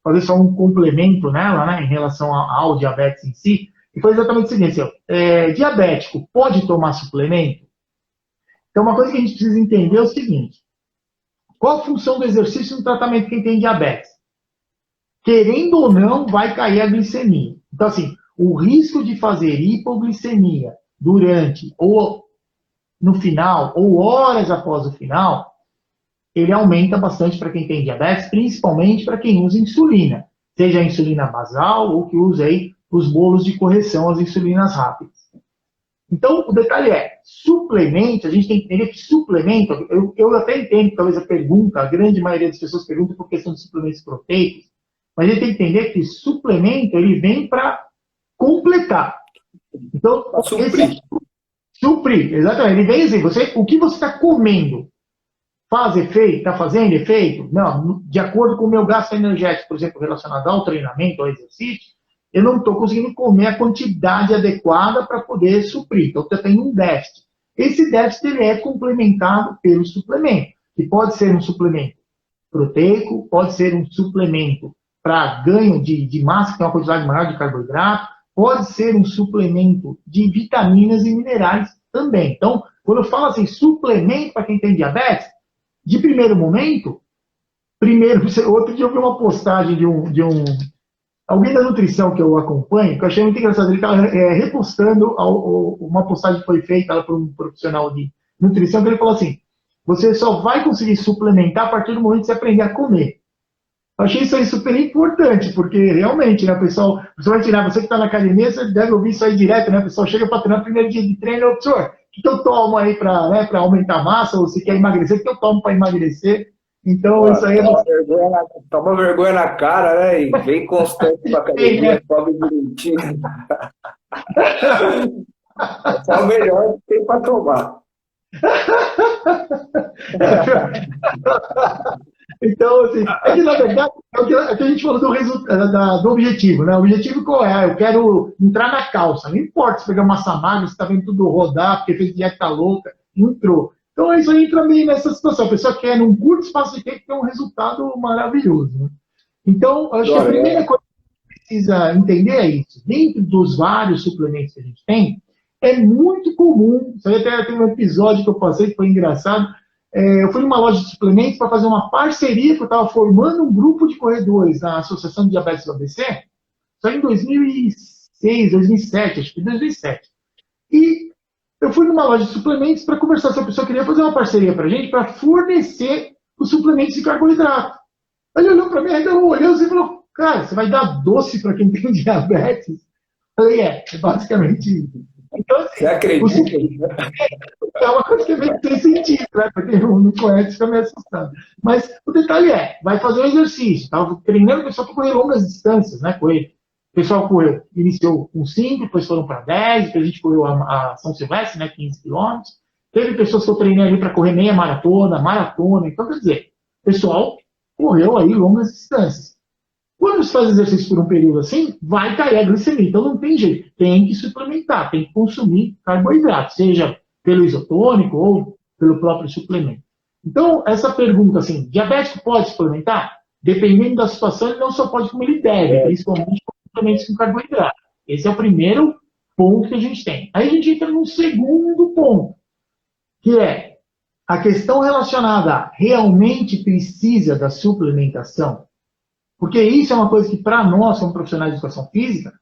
fazer só um complemento nela, né, em relação ao diabetes em si, e foi exatamente o seguinte, diabético pode tomar suplemento? Então, uma coisa que a gente precisa entender é o seguinte, qual a função do exercício no tratamento de quem tem diabetes? Querendo ou não, vai cair a glicemia. Então, assim, o risco de fazer hipoglicemia durante, ou no final, ou horas após o final, ele aumenta bastante para quem tem diabetes, principalmente para quem usa insulina, seja a insulina basal ou que usa aí os bolos de correção, as insulinas rápidas. Então, o detalhe é, suplemento, a gente tem que entender que suplemento, eu até entendo que talvez a pergunta, a grande maioria das pessoas pergunta por questão de suplementos proteicos, mas a gente tem que entender que suplemento, ele vem para completar. Então, suprir, exatamente, ele vem assim, o que você está comendo, faz efeito? Está fazendo efeito? Não, de acordo com o meu gasto energético, por exemplo, relacionado ao treinamento, ao exercício, eu não estou conseguindo comer a quantidade adequada para poder suprir. Então, eu tenho um déficit. Esse déficit ele é complementado pelo suplemento, que pode ser um suplemento proteico, pode ser um suplemento para ganho de massa, que tem uma quantidade maior de carboidrato, pode ser um suplemento de vitaminas e minerais também. Então, quando eu falo assim, suplemento para quem tem diabetes, de primeiro momento, outro dia eu vi uma postagem de alguém da nutrição que eu acompanho, que eu achei muito engraçado, ele estava repostando uma postagem que foi feita por um profissional de nutrição, que ele falou assim, você só vai conseguir suplementar a partir do momento que você aprender a comer. Eu achei isso aí super importante, porque realmente, né, pessoal, você vai tirar, você que está na academia, você deve ouvir isso aí direto, né, o pessoal chega para treinar no primeiro dia de treino, professor, o que eu tomo aí para aumentar a massa, ou se quer emagrecer, o que eu tomo para emagrecer? Então, isso aí é... Toma vergonha na cara, né, e vem constante para a academia, come direitinho. Esse é o melhor que tem para tomar. Então, assim, é que na verdade, é o que a gente falou do resultado, do objetivo, né? O objetivo qual é? Eu quero entrar na calça. Não importa se pegar massa magra, se está vendo tudo rodar, porque fez dieta louca, entrou. Então, isso aí entra meio nessa situação. A pessoa quer, num curto espaço de tempo, ter um resultado maravilhoso. Né? Então, acho que a primeira coisa que precisa entender é isso. Dentro dos vários suplementos que a gente tem, é muito comum, isso aí até tem um episódio que eu passei que foi engraçado, eu fui numa loja de suplementos para fazer uma parceria, porque eu estava formando um grupo de corredores na Associação de Diabetes do ABC, só em 2006, 2007, acho que 2007. E eu fui numa loja de suplementos para conversar se a pessoa queria fazer uma parceria para a gente, para fornecer os suplementos de carboidrato. Aí ele olhou para mim, ainda olhou e falou, cara, você vai dar doce para quem tem diabetes? Eu falei, é basicamente isso. Então, assim, você acredita? É uma coisa que é meio sem sentido, né? Para quem não conhece, fica meio assustado. Mas o detalhe vai fazer um exercício. Estava treinando o pessoal para correr longas distâncias, né? Com ele. O pessoal correu, iniciou com 5, depois foram para 10, depois a gente correu a São Silvestre, né? 15 quilômetros. Teve pessoas que eu treinei ali para correr meia maratona. Então, quer dizer, o pessoal correu aí longas distâncias. Quando você faz exercício por um período assim, vai cair a glicemia. Então não tem jeito. Tem que suplementar, tem que consumir carboidrato, seja pelo isotônico ou pelo próprio suplemento. Então, essa pergunta assim, diabético pode suplementar? dependendo da situação, ele não só pode como ele deve, principalmente com suplementos com carboidrato. Esse é o primeiro ponto que a gente tem. Aí a gente entra num segundo ponto, que é a questão relacionada a realmente precisa da suplementação, porque isso é uma coisa que, para nós, como profissionais de educação física,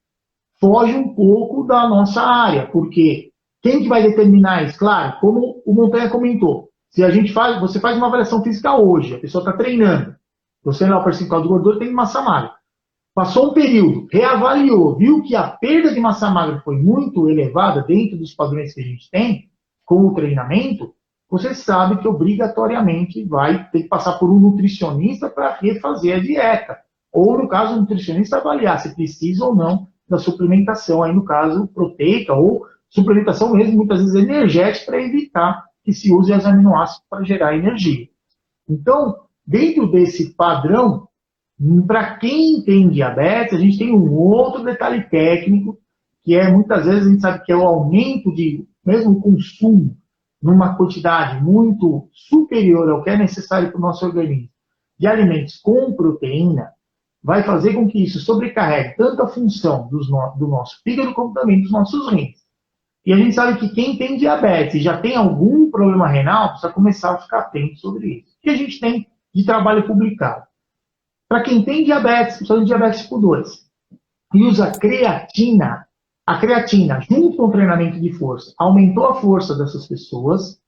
foge um pouco da nossa área, porque quem que vai determinar isso? Claro, como o Montanha comentou, se a gente faz, você faz uma avaliação física hoje, a pessoa está treinando, você não é o percentual de gordura, tem massa magra. Passou um período, reavaliou, viu que a perda de massa magra foi muito elevada dentro dos padrões que a gente tem com o treinamento, você sabe que obrigatoriamente vai ter que passar por um nutricionista para refazer a dieta. Ou, no caso, o nutricionista avaliar se precisa ou não da suplementação, aí no caso proteica ou suplementação mesmo, muitas vezes energética, para evitar que se use os aminoácidos para gerar energia. Então, dentro desse padrão, para quem tem diabetes, a gente tem um outro detalhe técnico, que é, muitas vezes, a gente sabe que é o aumento de, mesmo o consumo, numa quantidade muito superior ao que é necessário para o nosso organismo, de alimentos com proteína, vai fazer com que isso sobrecarregue tanto a função do nosso fígado, como também dos nossos rins. E a gente sabe que quem tem diabetes e já tem algum problema renal, precisa começar a ficar atento sobre isso. O que a gente tem de trabalho publicado? Para quem tem diabetes, principalmente diabetes tipo 2, e usa creatina, a creatina, junto com o treinamento de força, aumentou a força dessas pessoas,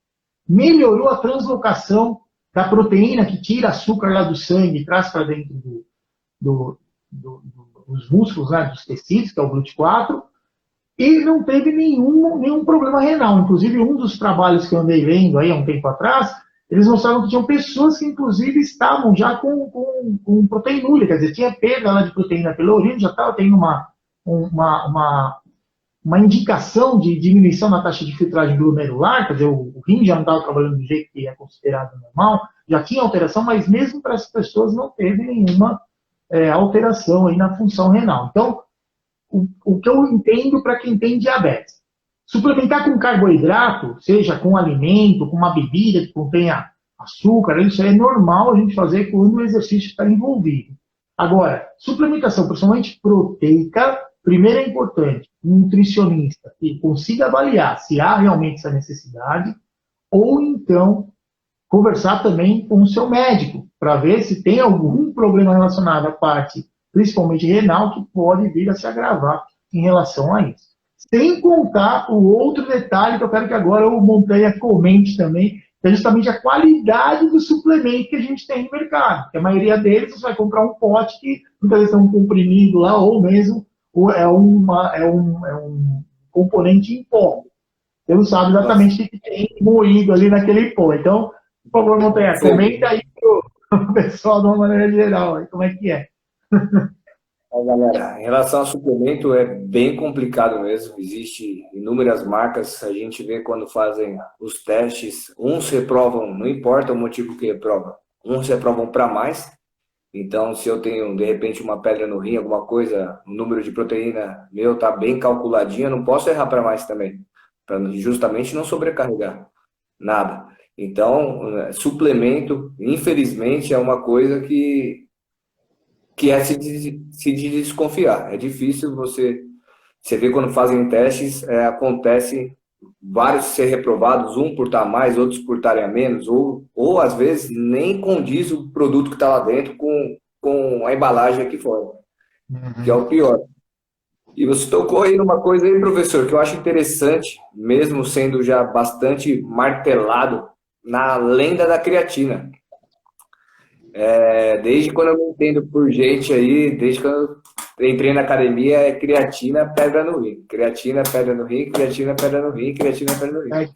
melhorou a translocação da proteína que tira açúcar lá do sangue e traz para dentro dos músculos, né, dos tecidos, que é o GLUT4, e não teve nenhum problema renal. Inclusive, um dos trabalhos que eu andei vendo aí há um tempo atrás, eles mostraram que tinham pessoas que, inclusive, estavam já com proteinúria, quer dizer, tinha perda lá de proteína pela urina, já estava tendo uma indicação de diminuição na taxa de filtragem glomerular, quer dizer, o rim já não estava trabalhando do jeito que é considerado normal, já tinha alteração, mas mesmo para essas pessoas não teve nenhuma alteração aí na função renal. Então, o que eu entendo para quem tem diabetes, suplementar com carboidrato, seja com alimento, com uma bebida que contenha açúcar, isso é normal a gente fazer quando o exercício está envolvido. Agora, suplementação, principalmente proteica, primeiro é importante, um nutricionista que consiga avaliar se há realmente essa necessidade, ou então conversar também com o seu médico, para ver se tem algum problema relacionado à parte, principalmente renal, que pode vir a se agravar em relação a isso. Sem contar o outro detalhe que eu quero que agora o Montanha comente também, que é justamente a qualidade do suplemento que a gente tem no mercado. Porque a maioria deles você vai comprar um pote que muitas vezes é um comprimido lá, ou mesmo é um componente em pó. Você não sabe exatamente o que tem moído ali naquele pó. Então, por favor, Montanha, comenta aí pro pessoal de uma maneira geral, aí, como é que é. Galera, em relação ao suplemento é bem complicado mesmo, existe inúmeras marcas, a gente vê quando fazem os testes, uns reprovam, não importa o motivo que reprovam, uns reprovam para mais, então se eu tenho de repente uma pedra no rim, alguma coisa, o número de proteína meu tá bem calculadinho, eu não posso errar para mais também, para justamente não sobrecarregar nada. Então, suplemento, infelizmente, é uma coisa que é se desconfiar. É difícil você vê quando fazem testes, acontece vários ser reprovados, um por estar a mais, outros por estarem a menos, ou às vezes nem condiz o produto que está lá dentro com a embalagem aqui fora, que é o pior. E você tocou aí numa coisa aí, professor, que eu acho interessante, mesmo sendo já bastante martelado, na lenda da creatina. Desde quando eu me entendo por gente aí, desde quando eu entrei na academia, é creatina, pedra no rim. Creatina, pedra no rim, creatina, pedra no rim, creatina, pedra no rim.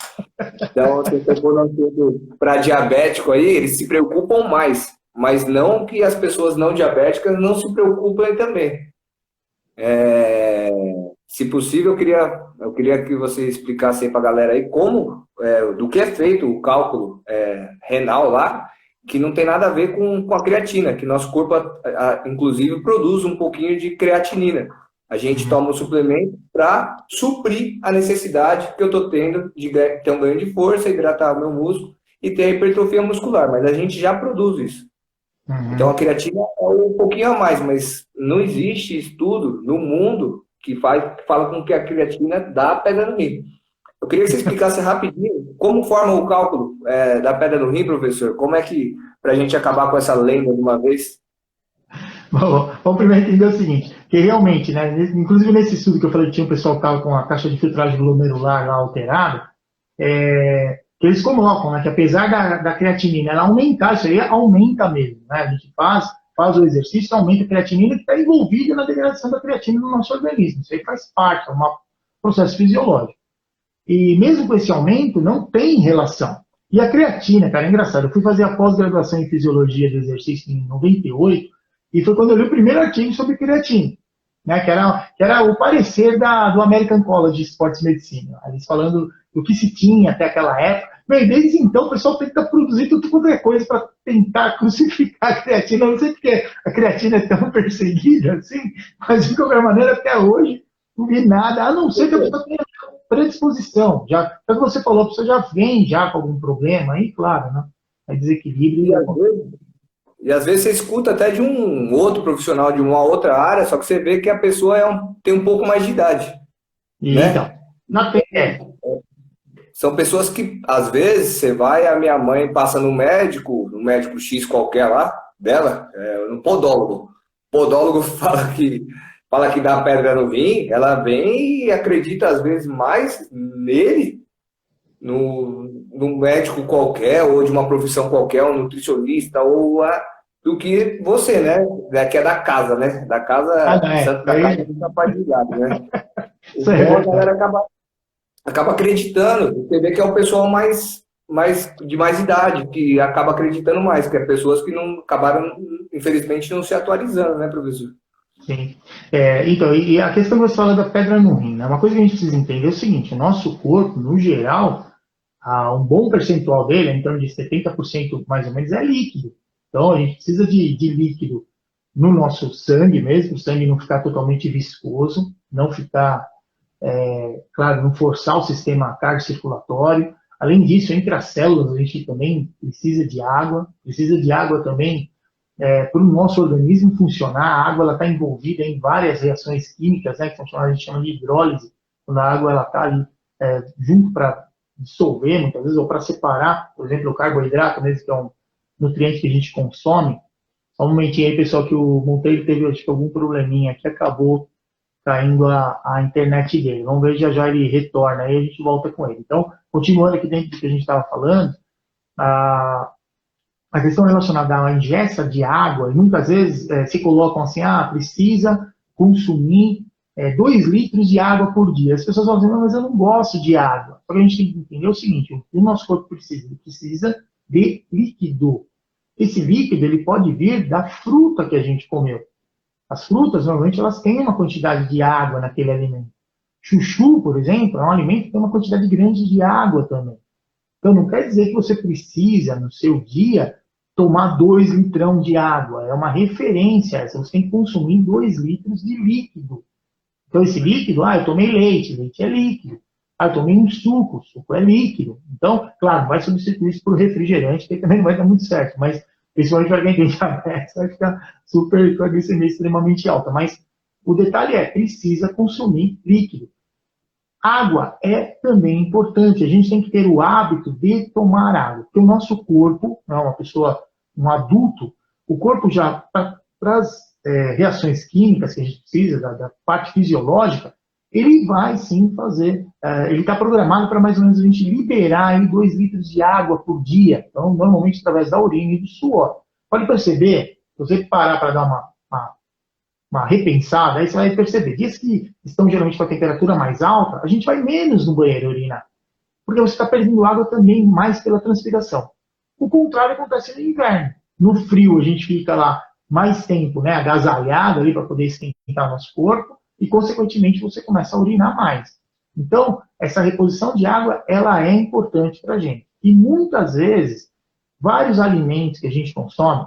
Então, para diabético aí, eles se preocupam mais, mas não que as pessoas não diabéticas não se preocupem também. Se possível, eu queria que você explicasse aí para a galera aí do que é feito o cálculo renal lá, que não tem nada a ver com a creatina, que nosso corpo, inclusive, produz um pouquinho de creatinina. A gente toma um suplemento para suprir a necessidade que eu estou tendo de ter um ganho de força, hidratar o meu músculo e ter a hipertrofia muscular, mas a gente já produz isso. Então, a Uhum. creatina é um pouquinho a mais, mas não existe estudo no mundo que fala com que a creatina dá pedra no rim. Eu queria que você explicasse rapidinho como forma o cálculo da pedra no rim, professor. Como é que, para a gente acabar com essa lenda de uma vez? Bom, vamos primeiro entender o seguinte, que realmente, né, inclusive nesse estudo que eu falei que tinha um pessoal que estava com a taxa de filtragem glomerular lá alterada, que eles colocam, né, que apesar da creatinina ela aumentar, isso aí aumenta mesmo, né, a gente faz o exercício, aumenta a creatinina que está envolvida na degradação da creatina no nosso organismo, isso aí faz parte, é um processo fisiológico. E mesmo com esse aumento, não tem relação. E a creatina, cara, é engraçado. Eu fui fazer a pós-graduação em fisiologia do exercício em 98, e foi quando eu li o primeiro artigo sobre creatina, né, que era o parecer do American College of Sports Medicine. Eles falando do que se tinha até aquela época. Bem, desde então o pessoal tenta produzir tudo quanto é coisa para tentar crucificar a creatina. Eu não sei porque a creatina é tão perseguida assim, mas de qualquer maneira, até hoje, não vi nada, a não ser que a pessoa tenha predisposição. Já que você falou, a pessoa já vem já com algum problema, aí, claro, né? É desequilíbrio E e às acontece. vezes, e às vezes você escuta até de um outro profissional de uma outra área, só que você vê que a pessoa tem um pouco mais de idade, E, então, né? na tem, São pessoas que, às vezes, você vai, a minha mãe passa no médico X qualquer lá, dela, no podólogo. O podólogo fala que dá pedra no rim, ela vem e acredita, às vezes, mais nele, no médico qualquer, ou de uma profissão qualquer, um nutricionista, do que você, né? Que é da casa, né? Da casa, santo da casa é, nunca faz milagre, né? isso é Então a verdade. galera acaba acreditando. Você vê que é o pessoal de mais idade, que acaba acreditando mais, que é pessoas que não acabaram, infelizmente, não se atualizando, né, professor? Sim. Então, e a questão que você fala da pedra no rim, né? Uma coisa que a gente precisa entender é o seguinte: o nosso corpo, no geral, um bom percentual dele, em torno de 70% mais ou menos, é líquido. Então, a gente precisa de líquido no nosso sangue mesmo, o sangue não ficar totalmente viscoso, não ficar, claro, não forçar o sistema cardiocirculatório. Além disso, entre as células, a gente também precisa de água também para o nosso organismo funcionar. A água está envolvida em várias reações químicas, né, que a gente chama de hidrólise, quando a água está ali junto para dissolver, muitas vezes, ou para separar, por exemplo, o carboidrato, mesmo, que é um nutriente que a gente consome. Só um momentinho aí, pessoal, que o Monteiro teve, acho que, algum probleminha que acabou caindo a internet dele. Vamos ver, já já ele retorna, aí a gente volta com ele. Então, continuando aqui dentro do que a gente estava falando, a, a questão relacionada à ingesta de água, e muitas vezes se colocam assim, precisa consumir 2 litros de água por dia. As pessoas falam assim, mas eu não gosto de água. Só que a gente tem que entender o seguinte, o que o nosso corpo precisa? Ele precisa de líquido. Esse líquido ele pode vir da fruta que a gente comeu. As frutas, normalmente, elas têm uma quantidade de água naquele alimento. Chuchu, por exemplo, é um alimento que tem uma quantidade grande de água também. Então, não quer dizer que você precisa, no seu dia, tomar 2 litrão de água. É uma referência. Você tem que consumir 2 litros de líquido. Então, esse líquido, eu tomei leite, leite é líquido. Eu tomei um suco, suco é líquido. Então, claro, não vai substituir isso por refrigerante, que também não vai dar muito certo. Mas, principalmente para quem tem diabetes, vai ficar super com a glicemia extremamente alta. Mas o detalhe precisa consumir líquido. Água é também importante. A gente tem que ter o hábito de tomar água. Porque o nosso corpo, uma pessoa, um adulto, o corpo já, para as reações químicas que a gente precisa, da parte fisiológica, ele vai sim fazer. Ele está programado para mais ou menos a gente liberar aí 2 litros de água por dia. Então, normalmente através da urina e do suor. Pode perceber, se você parar para dar uma repensada, aí você vai perceber. Dias que estão geralmente com a temperatura mais alta, a gente vai menos no banheiro urinar. Porque você está perdendo água também mais pela transpiração. O contrário acontece no inverno. No frio, a gente fica lá mais tempo, né, agasalhado ali para poder esquentar o nosso corpo e, consequentemente, você começa a urinar mais. Então, essa reposição de água, ela é importante para a gente. E muitas vezes, vários alimentos que a gente consome,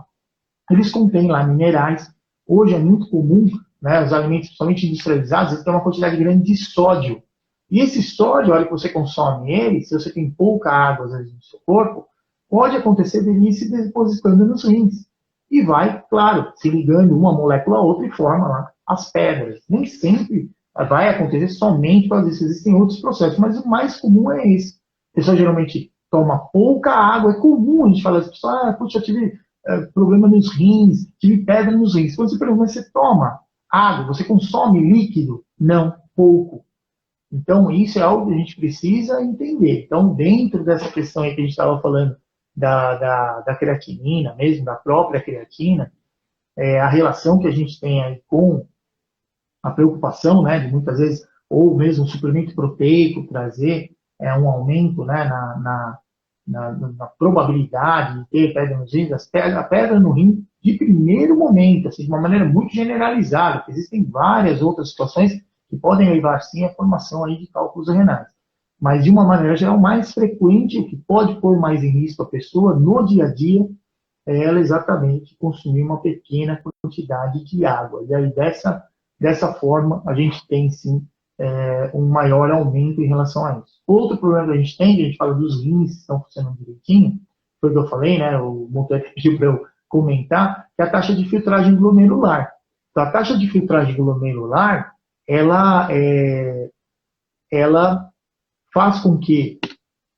eles contêm lá minerais. Hoje é muito comum, né, os alimentos, principalmente industrializados, eles têm uma quantidade grande de sódio. E esse sódio, a hora que você consome ele, se você tem pouca água, às vezes, no seu corpo, pode acontecer dele ir se depositando nos rins. e vai, claro, se ligando uma molécula a outra e forma lá as pedras. Nem sempre vai acontecer somente por isso, existem outros processos, mas o mais comum é esse. A pessoa geralmente toma pouca água, é comum a gente falar assim, puxa, eu tive problema nos rins, tive pedra nos rins. Quando você pergunta, você toma água, você consome líquido? Não, pouco. Então, isso é algo que a gente precisa entender. Então, dentro dessa questão aí que a gente estava falando da creatinina, mesmo da própria creatina, a relação que a gente tem aí com a preocupação, né, de muitas vezes, ou mesmo um suplemento proteico trazer um aumento, né, na probabilidade de ter pedra nos rins, a pedra no rim de primeiro momento, assim, de uma maneira muito generalizada, porque existem várias outras situações que podem levar, sim, à formação aí de cálculos renais. Mas, de uma maneira geral, mais frequente, o que pode pôr mais em risco a pessoa no dia a dia, é ela exatamente consumir uma pequena quantidade de água. E aí, dessa forma, a gente tem, sim, um maior aumento em relação a isso. Outro problema que a gente fala dos rins que estão funcionando direitinho, foi o que eu falei, né, o Monteiro pediu para eu comentar, que é a taxa de filtragem glomerular. Então, a taxa de filtragem glomerular, ela faz com que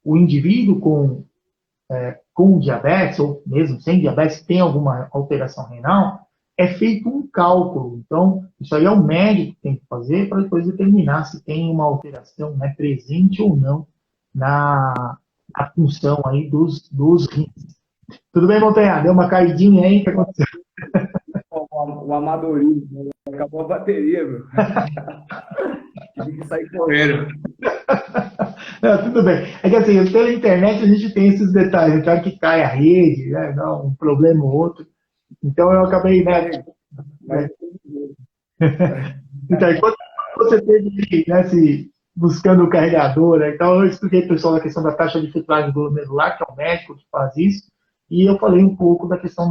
o indivíduo com diabetes, ou mesmo sem diabetes, tem alguma alteração renal, é feito um cálculo. Então, isso aí é o médico que tem que fazer para depois determinar se tem uma alteração, né, presente ou não na função aí dos rins. Tudo bem, Montanha? Deu uma caidinha aí? O que aconteceu? O amadorismo, acabou a bateria, meu. Tive que sair correndo. Não, tudo bem. É que assim, pela internet a gente tem esses detalhes, então que cai a rede, né, dá um problema ou outro. Então eu acabei, né? Então, enquanto você teve, né, buscando o carregador, né, então eu expliquei para o pessoal da questão da taxa de filtragem glomerular, que é o médico que faz isso, e eu falei um pouco da questão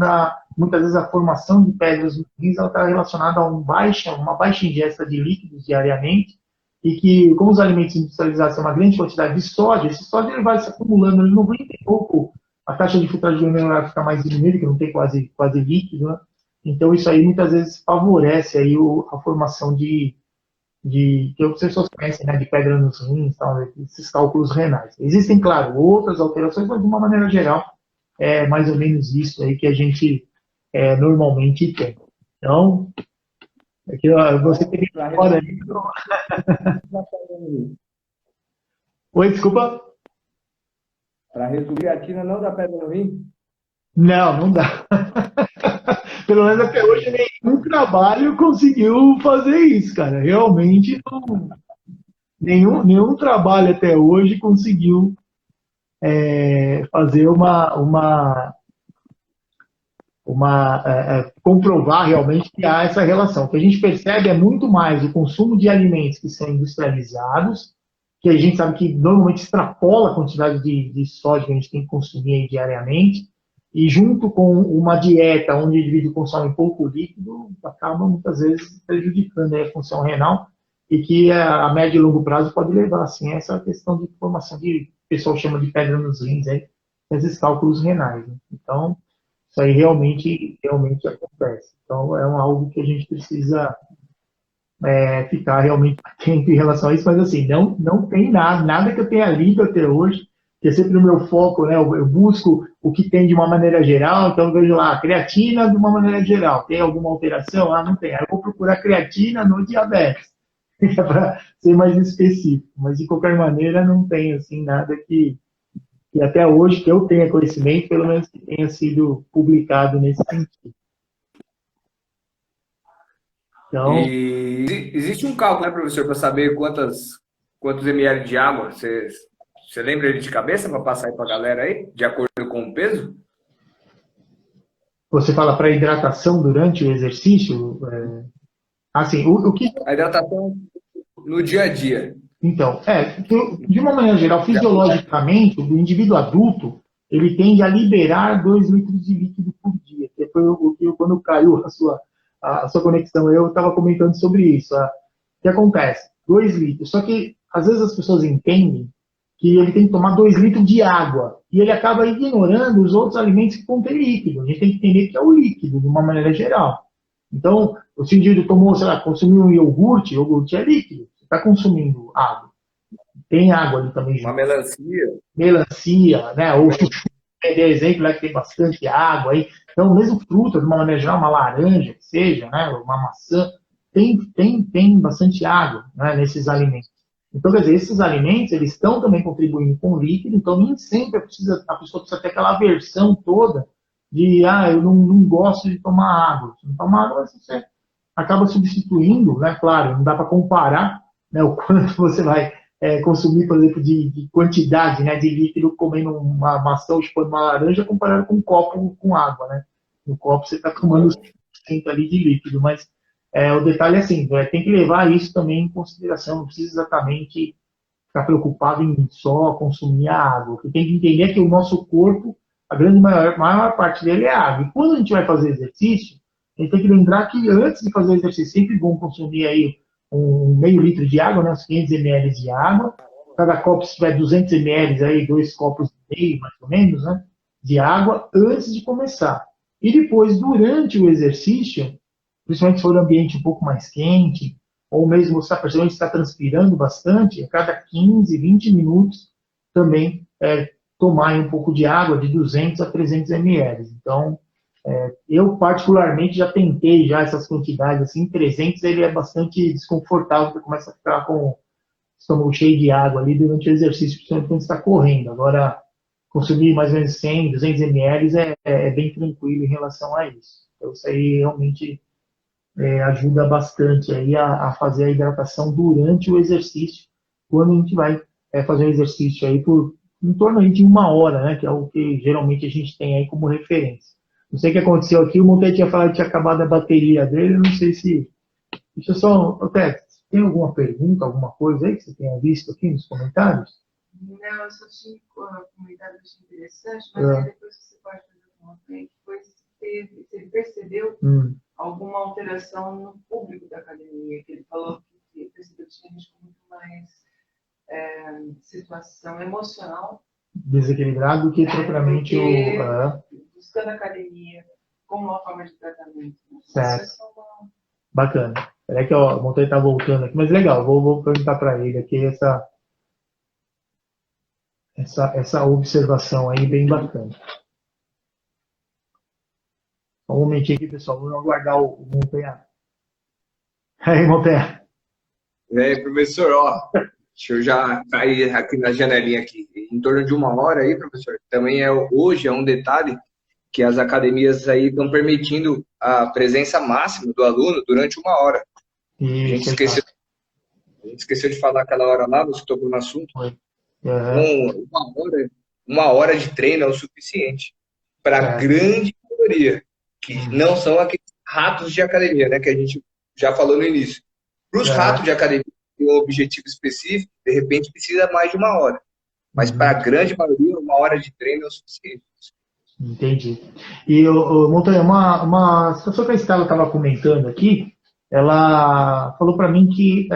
muitas vezes a formação de pedras no rins, ela está relacionada a uma baixa ingesta de líquidos diariamente, e que, como os alimentos industrializados têm uma grande quantidade de sódio, esse sódio ele vai se acumulando, ele não aguenta um pouco, a taxa de filtragem glomerular fica mais diminuída, que não tem quase líquido, né? Então isso aí muitas vezes favorece aí a formação que as pessoas conhecem, né, de pedra nos rins, tal, esses cálculos renais. Existem, claro, outras alterações, mas de uma maneira geral, é mais ou menos isso aí que a gente normalmente tem. Então, aqui, você teve fora aí. Oi, desculpa? Para resumir, a creatina não dá pedra no rim? Não dá. Pelo menos até hoje nenhum trabalho conseguiu fazer isso, cara. Realmente não, nenhum trabalho até hoje conseguiu fazer comprovar realmente que há essa relação. O que a gente percebe é muito mais o consumo de alimentos que são industrializados, que a gente sabe que normalmente extrapola a quantidade de sódio que a gente tem que consumir diariamente, e junto com uma dieta onde o indivíduo consome pouco líquido, acaba muitas vezes prejudicando a função renal, e que a médio e longo prazo pode levar assim, a essa questão de formação que o pessoal chama de pedra nos rins, esses cálculos renais. Né? Então, isso aí realmente acontece. Então, é algo que a gente precisa ficar realmente atento em relação a isso, mas assim, não tem nada que eu tenha lido até hoje, que é sempre o meu foco, né? Eu busco o que tem de uma maneira geral, então eu vejo lá, creatina de uma maneira geral, tem alguma alteração? Não tem. Aí eu vou procurar creatina no diabetes, para ser mais específico, mas de qualquer maneira não tem assim, nada que até hoje, que eu tenha conhecimento, pelo menos que tenha sido publicado nesse sentido. Então, E existe um cálculo, né, professor, para saber quantos ml de água? Você lembra ele de cabeça para passar aí para a galera aí, de acordo com o peso? você fala para hidratação durante o exercício? Assim, o que... A hidratação no dia a dia. Então, de uma maneira geral, fisiologicamente, o indivíduo adulto, ele tende a liberar 2 litros de líquido por dia. Que foi o que, quando caiu a sua conexão, eu estava comentando sobre isso. O que acontece? 2 litros. Só que, às vezes, as pessoas entendem que ele tem que tomar 2 litros de água. E ele acaba ignorando os outros alimentos que contêm líquido. A gente tem que entender que é o líquido, de uma maneira geral. Então, se o indivíduo tomou, sei lá, consumiu um iogurte é líquido. Você está consumindo água. Tem água ali também. Uma melancia. Melancia, né? Ou exemplo, né, que tem bastante água aí. Então, mesmo fruta, de uma maneira geral, uma laranja, que seja, né? Uma maçã, tem bastante água, né, nesses alimentos. Então, quer dizer, esses alimentos, eles estão também contribuindo com o líquido, então nem sempre a pessoa precisa ter aquela aversão toda de, eu não gosto de tomar água. Se não tomar água, você acaba substituindo, né? Claro, não dá para comparar, né, o quanto você vai consumir, por exemplo, de quantidade, né, de líquido comendo uma maçã ou chupando uma laranja comparado com um copo com água, né? No copo você está tomando 100% ali de líquido, mas o detalhe é assim, tem que levar isso também em consideração, não precisa exatamente ficar preocupado em só consumir a água. O que tem que entender é que o nosso corpo, a grande maior parte dele é água. E quando a gente vai fazer exercício, a gente tem que lembrar que antes de fazer o exercício, é sempre bom consumir aí um meio litro de água, né, uns 500 ml de água. Cada copo, se tiver 200 ml, aí 2 copos e meio, mais ou menos, né, de água, antes de começar. E depois, durante o exercício, principalmente se for um ambiente um pouco mais quente, ou mesmo você está percebendo que está transpirando bastante, a cada 15, 20 minutos também tomar um pouco de água de 200 a 300 ml. Então, eu particularmente já tentei já essas quantidades, assim, 300 ele é bastante desconfortável, porque começa a ficar com o estômago cheio de água ali durante o exercício, principalmente quando você está correndo. Agora, consumir mais ou menos 100, 200 ml é bem tranquilo em relação a isso. Então, isso aí realmente ajuda bastante aí a fazer a hidratação durante o exercício, quando a gente vai fazer o exercício aí por em torno aí de 1 hora, né, que é o que geralmente a gente tem aí como referência. Não sei o que aconteceu aqui, o Monteiro tinha falado que tinha acabado a bateria dele, não sei se... Deixa eu só... Té, tem alguma pergunta, alguma coisa aí que você tenha visto aqui nos comentários? Não, eu só tinha comentado que achei interessante, mas aí depois você pode fazer uma coisa que foi se ele percebeu alguma alteração no público da academia, que ele falou que percebeu que tinha gente com muito mais situação emocional desequilibrado do que propriamente buscando a academia como uma forma de tratamento. Certo. Bacana. Peraí que o Monteiro está voltando aqui, mas legal, vou perguntar para ele aqui essa observação aí bem bacana. Só um momentinho aqui, pessoal, vamos aguardar o Monteiro. Aí, Monteiro. E aí, professor, deixa eu já cair aqui na janelinha aqui. Em torno de 1 hora aí, professor, também hoje é um detalhe que as academias aí estão permitindo a presença máxima do aluno durante 1 hora. A gente esqueceu de falar aquela hora lá, você tocou no assunto. Então, 1 hora de treino é o suficiente para a grande maioria, que não são aqueles ratos de academia, né, que a gente já falou no início. Para os ratos de academia, que tem um objetivo específico, de repente precisa mais de 1 hora. Mas para a grande maioria, 1 hora de treino é o suficiente. Entendi. E, Montanha, uma situação que a Estela estava comentando aqui, ela falou para mim que,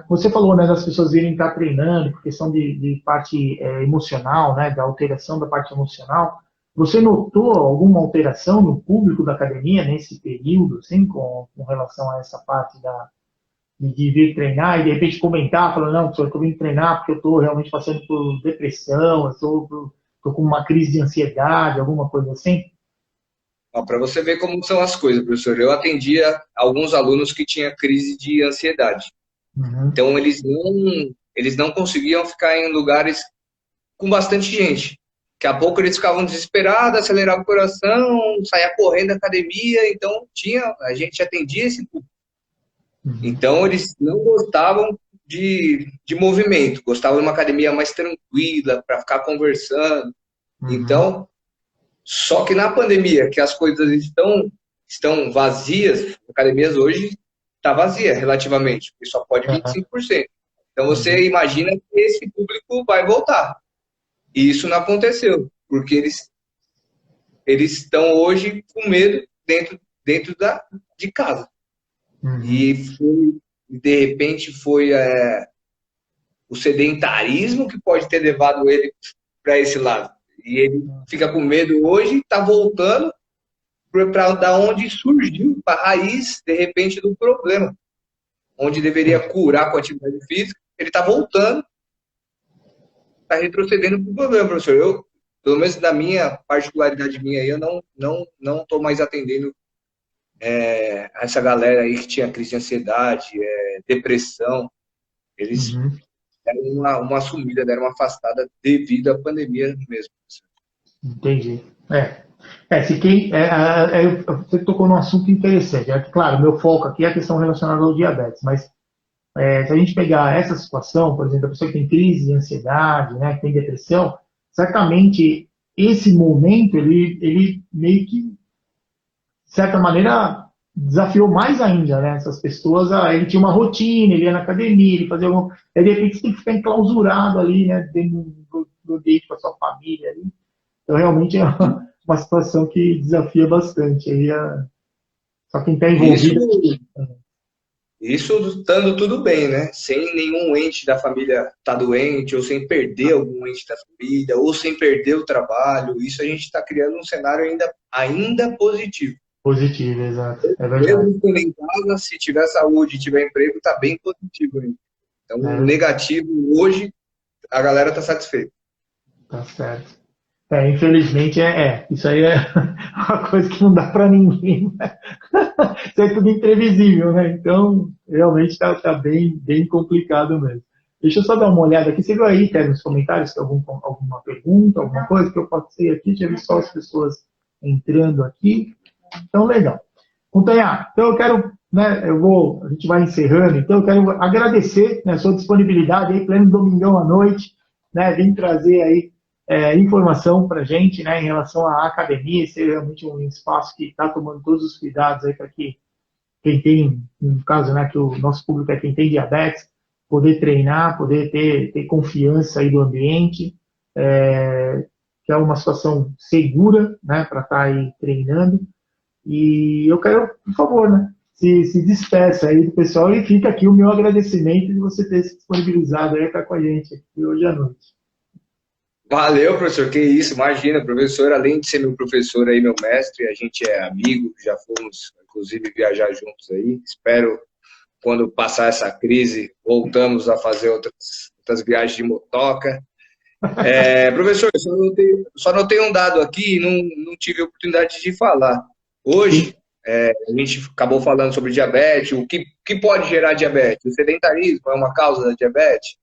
você falou, né, das pessoas virem estar treinando por questão de parte emocional, né, da alteração da parte emocional. Você notou alguma alteração no público da academia nesse período, assim, com relação a essa parte de vir treinar e de repente comentar, falando, não, eu estou vindo treinar porque eu estou realmente passando por depressão, eu estou com uma crise de ansiedade, alguma coisa assim? Para você ver como são as coisas, professor, eu atendia alguns alunos que tinham crise de ansiedade. Então, eles não conseguiam ficar em lugares com bastante gente. Daqui a pouco eles ficavam desesperados, aceleravam o coração, saía correndo da academia, então a gente atendia esse público. Então, eles não gostavam de movimento, gostavam de uma academia mais tranquila, para ficar conversando. Então, só que na pandemia, que as coisas estão vazias, academias hoje está vazia relativamente, porque só pode 25%. Então, você imagina que esse público vai voltar. E isso não aconteceu, porque eles estão hoje com medo dentro de casa. E de repente foi o sedentarismo que pode ter levado ele para esse lado. E ele fica com medo hoje, está voltando para da onde surgiu, para a raiz, de repente, do problema. Onde deveria curar com a atividade física, ele está voltando, está retrocedendo para o problema, professor. Eu, pelo menos da minha particularidade minha aí, eu não estou mais atendendo essa galera aí que tinha crise de ansiedade, depressão. Eles deram uma sumida, deram uma afastada devido à pandemia mesmo. Entendi. Você tocou num assunto interessante. Claro, meu foco aqui é a questão relacionada ao diabetes, mas se a gente pegar essa situação, por exemplo, a pessoa que tem crise de ansiedade, né, que tem depressão, certamente esse momento, ele meio que, de certa maneira, desafiou mais ainda, né, essas pessoas. Ele tinha uma rotina, ele ia na academia, ele fazia algum... Aí, de repente, você tem que ficar enclausurado ali, né, dentro do ambiente com a sua família ali. Então, realmente, é uma situação que desafia bastante. Aí, só quem está envolvido... Isso estando tudo bem, né? Sem nenhum ente da família estar doente, ou sem perder algum ente da família, ou sem perder o trabalho. Isso a gente está criando um cenário ainda positivo. Positivo, exato. É verdade. Mesmo estando em casa, se tiver saúde, tiver emprego, está bem positivo ainda. Então, negativo, hoje, a galera está satisfeita. Tá certo. Infelizmente, isso aí é uma coisa que não dá para ninguém. Né? Isso é tudo imprevisível, né? Então, realmente está bem complicado mesmo. Deixa eu só dar uma olhada aqui. Você viu aí, Ted, nos comentários, tem alguma pergunta, alguma coisa que eu posso ser aqui? Já vi só as pessoas entrando aqui. Então, legal. Montanha, então eu quero, né, a gente vai encerrando, então eu quero agradecer, né, a sua disponibilidade aí, pleno domingão à noite, né, vem trazer aí informação para a gente, né, em relação à academia. Esse é realmente um espaço que está tomando todos os cuidados aí para que quem tem, no caso, né, que o nosso público é quem tem diabetes, poder treinar, poder ter confiança aí do ambiente, que é uma situação segura, né, para estar aí treinando. E eu quero, por favor, né, se despeça aí do pessoal e fica aqui o meu agradecimento de você ter se disponibilizado aí para estar com a gente aqui hoje à noite. Valeu, professor, que isso, imagina, professor, além de ser meu professor aí, meu mestre, a gente é amigo, já fomos, inclusive, viajar juntos aí. Espero, quando passar essa crise, voltamos a fazer outras viagens de motoca. Professor, só notei um dado aqui e não tive a oportunidade de falar. Hoje, a gente acabou falando sobre diabetes, o que pode gerar diabetes? O sedentarismo é uma causa da diabetes?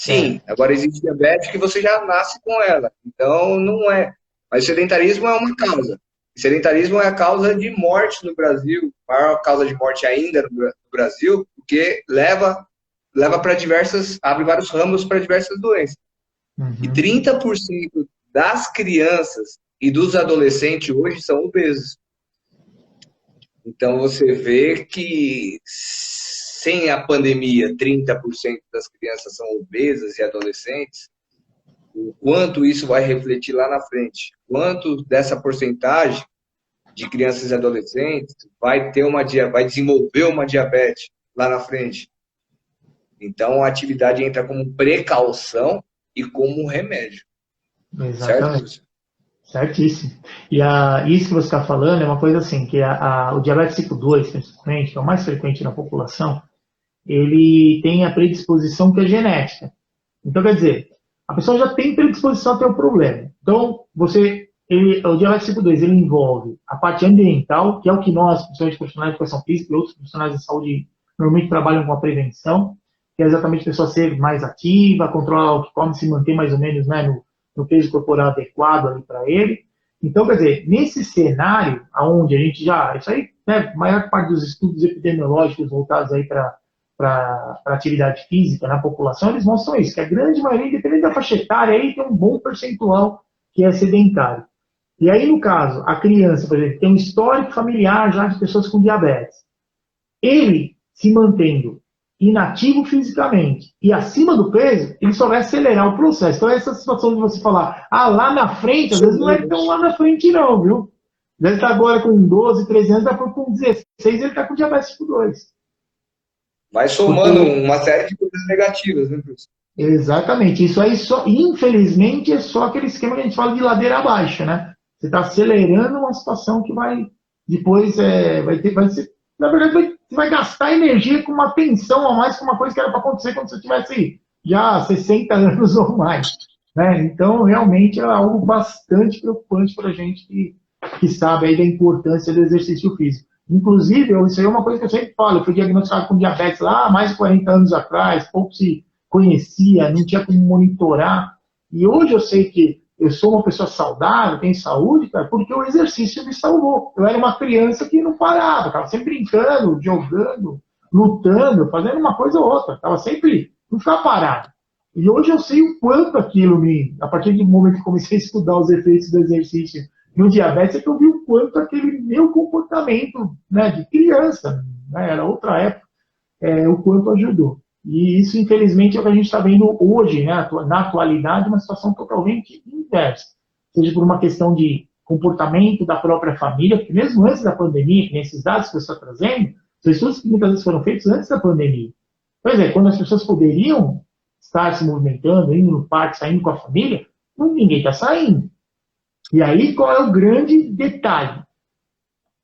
Sim, agora existe diabetes que você já nasce com ela, então não é. Mas o sedentarismo é uma causa. O sedentarismo é a causa de morte no Brasil, a maior causa de morte ainda no Brasil, porque leva para abre vários ramos para diversas doenças. E 30% das crianças e dos adolescentes hoje são obesos. Então você vê que sem a pandemia, 30% das crianças são obesas e adolescentes. O quanto isso vai refletir lá na frente? Quanto dessa porcentagem de crianças e adolescentes vai desenvolver uma diabetes lá na frente? Então, a atividade entra como precaução e como remédio. Exatamente. Certo? Certíssimo. E isso que você está falando é uma coisa assim, que o diabetes tipo 2, principalmente, que é o mais frequente na população, ele tem a predisposição que é genética. Então, quer dizer, a pessoa já tem predisposição a ter o problema. Então, o diabetes tipo 2, ele envolve a parte ambiental, que é o que nós, principalmente profissionais de educação física e outros profissionais de saúde, normalmente trabalham com a prevenção, que é exatamente a pessoa ser mais ativa, controlar o que come, se manter mais ou menos, né, no peso corporal adequado ali para ele. Então, quer dizer, nesse cenário, onde a gente isso aí, né, a maior parte dos estudos epidemiológicos voltados aí para atividade física na população, eles mostram isso, que a grande maioria, independente da faixa etária, aí tem um bom percentual que é sedentário. E aí, no caso, a criança, por exemplo, tem um histórico familiar já de pessoas com diabetes. Ele se mantendo inativo fisicamente e acima do peso, ele só vai acelerar o processo. Então, essa situação de você falar, lá na frente, às vezes não é tão lá na frente não, viu? Às vezes está agora com 12, 13 anos, depois com 16, ele está com diabetes tipo 2. Vai somando uma série de coisas negativas, né, professor? Exatamente. Isso aí, só, infelizmente, é só aquele esquema que a gente fala de ladeira abaixo, né? Você está acelerando uma situação que vai, depois, vai ser, na verdade, você vai gastar energia com uma tensão a mais, com uma coisa que era para acontecer quando você tivesse já 60 anos ou mais, né? Então, realmente, é algo bastante preocupante para a gente que sabe aí da importância do exercício físico. Inclusive, isso aí é uma coisa que eu sempre falo, eu fui diagnosticado com diabetes lá há mais de 40 anos atrás, pouco se conhecia, não tinha como monitorar. E hoje eu sei que eu sou uma pessoa saudável, tenho saúde, cara, porque o exercício me salvou. Eu era uma criança que não parava, estava sempre brincando, jogando, lutando, fazendo uma coisa ou outra, estava sempre, não ficava parado. E hoje eu sei o quanto aquilo a partir do momento que comecei a estudar os efeitos do exercício no diabetes, é que eu vi o quanto aquele meu comportamento, né, de criança, né, era outra época, o quanto ajudou. E isso, infelizmente, é o que a gente está vendo hoje, né, na atualidade, uma situação totalmente inversa. Seja por uma questão de comportamento da própria família, porque mesmo antes da pandemia, que nesses dados que você está trazendo, são estudos que muitas vezes foram feitos antes da pandemia. Pois é, quando as pessoas poderiam estar se movimentando, indo no parque, saindo com a família, ninguém está saindo. E aí, qual é o grande detalhe?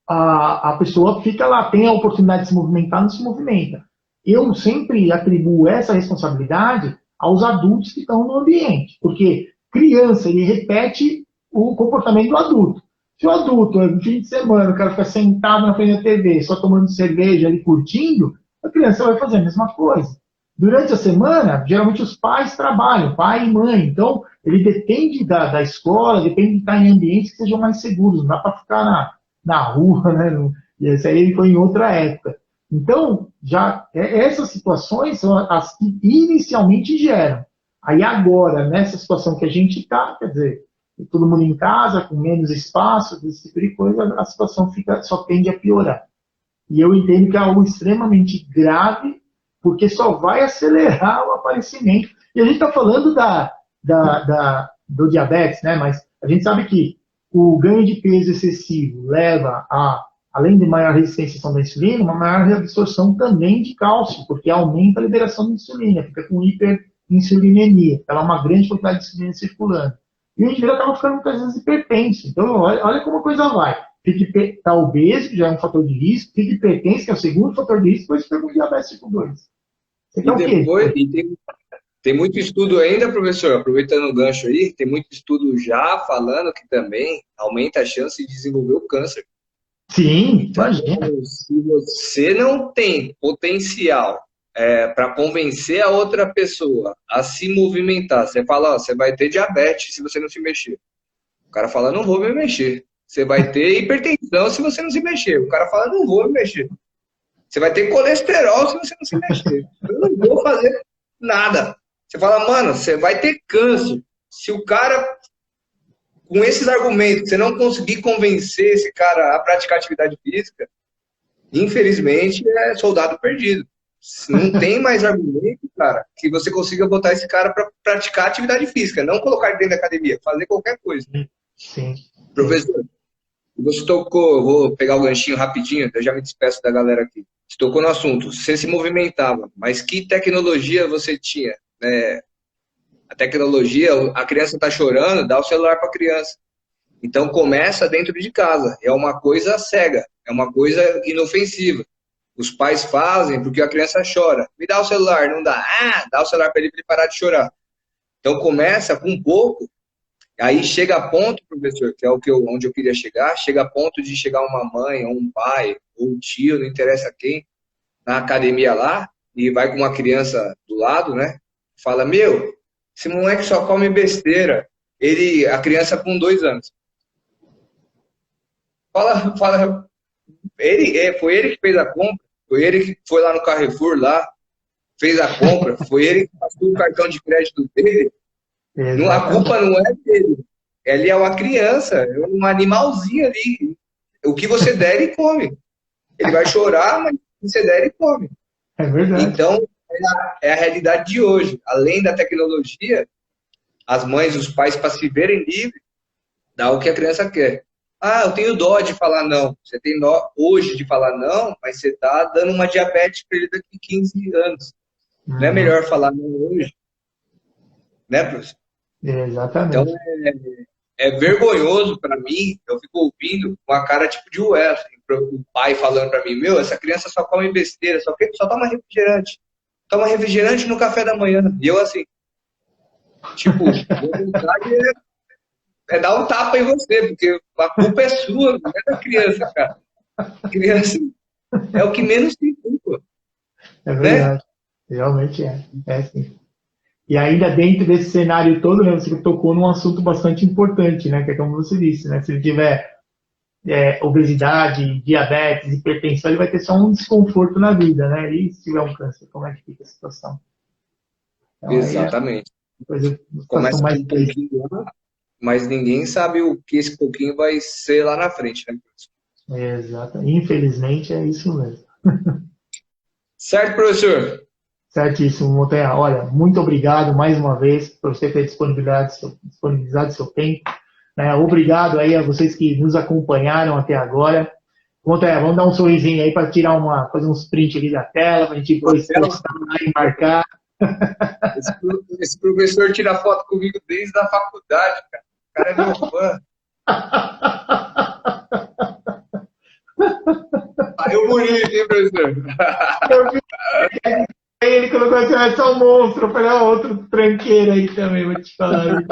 A pessoa fica lá, tem a oportunidade de se movimentar, não se movimenta. Eu sempre atribuo essa responsabilidade aos adultos que estão no ambiente, porque criança, ele repete o comportamento do adulto. Se o adulto, no fim de semana, o cara fica sentado na frente da TV, só tomando cerveja ali, curtindo, a criança vai fazer a mesma coisa. Durante a semana, geralmente os pais trabalham, pai e mãe, então ele depende da escola, depende de estar em ambientes que sejam mais seguros, não dá para ficar na rua, né? E esse aí foi em outra época. Então, já essas situações são as que inicialmente geram. Aí agora, nessa situação que a gente está, quer dizer, todo mundo em casa, com menos espaço, esse tipo de coisa, a situação só tende a piorar. E eu entendo que é algo extremamente grave, porque só vai acelerar o aparecimento. E a gente está falando do diabetes, né? Mas a gente sabe que o ganho de peso excessivo leva a, além de maior resistência da insulina, uma maior reabsorção também de cálcio, porque aumenta a liberação de insulina, fica com hiperinsulinemia. Ela é uma grande quantidade de insulina circulando. E o indivíduo acaba ficando muitas vezes hipertenso. Então, olha como a coisa vai. Fica tá obeso, que já é um fator de risco, fica hipertenso, que é o segundo fator de risco, depois fica com diabetes tipo 2. Você quer o quê? Depois, tem muito estudo ainda, professor, aproveitando o gancho aí, tem muito estudo já falando que também aumenta a chance de desenvolver o câncer. Sim, Então, imagina. se você não tem potencial para convencer a outra pessoa a se movimentar, você fala, ó, você vai ter diabetes se você não se mexer. O cara fala, não vou me mexer. Você vai ter hipertensão se você não se mexer. O cara fala, não vou me mexer. Você vai ter colesterol se você não se mexer. Eu não vou fazer nada. Você fala, mano, você vai ter câncer. Se o cara, com esses argumentos, você não conseguir convencer esse cara a praticar atividade física, infelizmente é soldado perdido. Não tem mais argumento, cara, que você consiga botar esse cara para praticar atividade física, não colocar ele dentro da academia, fazer qualquer coisa. Sim. Professor, você tocou, vou pegar o ganchinho rapidinho, eu já me despeço da galera aqui. Você tocou no assunto, você se movimentava, mas que tecnologia você tinha? A tecnologia, a criança está chorando, dá o celular para a criança. Então começa dentro de casa, é uma coisa cega, é uma coisa inofensiva. Os pais fazem porque a criança chora. Me dá o celular, não dá. Ah, dá o celular para ele parar de chorar. Então começa com um pouco, aí chega a ponto, professor, que é onde eu queria chegar, chega a ponto de chegar uma mãe, ou um pai, ou um tio, não interessa quem, na academia lá, e vai com uma criança do lado, né? Fala, meu, esse moleque só come besteira. A criança com 2 anos. Fala, foi ele que fez a compra, foi ele que foi lá no Carrefour, lá, fez a compra, foi ele que passou o cartão de crédito dele. A culpa não é dele. Ele é uma criança, é um animalzinho ali. O que você der, ele come. Ele vai chorar, mas o que você der, ele come. É verdade. Então, é a realidade de hoje. Além da tecnologia, as mães, os pais, para se verem livres, dá o que a criança quer. Ah, eu tenho dó de falar não. Você tem dó hoje de falar não, mas você está dando uma diabetes para ele daqui a 15 anos. Não é melhor falar não hoje? né, professor? Exatamente. Então, é vergonhoso para mim, eu fico ouvindo com a cara tipo de ué, assim, o pai falando para mim, meu, essa criança só come besteira, só toma refrigerante. Toma refrigerante no café da manhã. E eu assim, tipo, minha vontade é dar um tapa em você, porque a culpa é sua, não é da criança, cara. A criança é o que menos tem culpa, É né? verdade. Realmente é. É sim. E ainda dentro desse cenário todo, né, você tocou num assunto bastante importante, né, que é como você disse, né, se ele tiver obesidade, diabetes, hipertensão, ele vai ter só um desconforto na vida, né, e se tiver um câncer, como é que fica a situação? Então aí é Exatamente. uma situação Começa com mais um triste. pouquinho lá, mas ninguém sabe o que esse pouquinho vai ser lá na frente, né, professor? Exato. Infelizmente é isso mesmo. Certo, professor? Certíssimo, Montanha. Olha, muito obrigado mais uma vez por você ter disponibilizado seu tempo. Né? Obrigado aí a vocês que nos acompanharam até agora. Montanha, vamos dar um sorrisinho aí para fazer uns print aqui da tela, para a gente depois postar lá e marcar. Esse professor tira foto comigo desde a faculdade, cara. O cara é meu fã. Saiu bonito, hein, professor? Eu vi ele colocou assim, é só um monstro. Eu falei, outro tranqueiro aí também, vou te falar.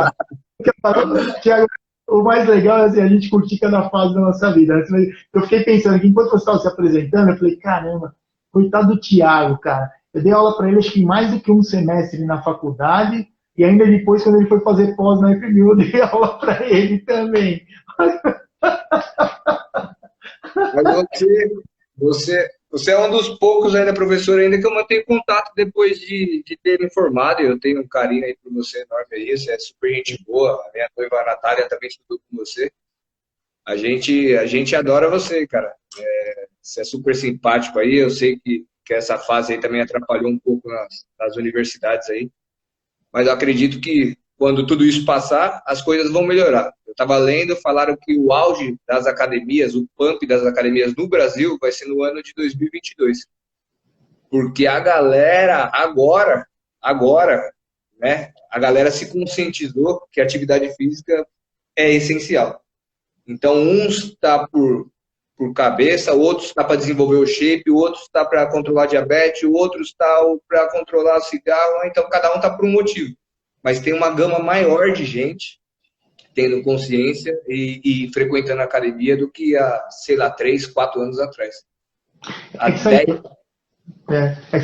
Thiago, o mais legal é assim, a gente curtir cada fase da nossa vida. Eu fiquei pensando que enquanto você estava se apresentando, eu falei, caramba, coitado do Thiago, cara. Eu dei aula para ele, acho que mais do que um semestre na faculdade, e ainda depois, quando ele foi fazer pós na FMU, eu dei aula para ele também. Mas você é um dos poucos ainda, professor, ainda que eu mantenho contato depois de ter me formado. Eu tenho um carinho aí por você enorme aí. Você é super gente boa. A minha noiva, a Natália, também estudou com você. A gente adora você, cara. Você é super simpático aí. Eu sei que essa fase aí também atrapalhou um pouco nas universidades aí. Mas eu acredito que quando tudo isso passar, as coisas vão melhorar. Eu estava lendo, falaram que o auge das academias, o pump das academias no Brasil vai ser no ano de 2022. Porque a galera agora, né, a galera se conscientizou que a atividade física é essencial. Então, uns está por cabeça, outros está para desenvolver o shape, outros está para controlar a diabetes, outros está para controlar o cigarro, então cada um está por um motivo. Mas tem uma gama maior de gente tendo consciência e frequentando a academia do que há, sei lá, 3, 4 anos atrás.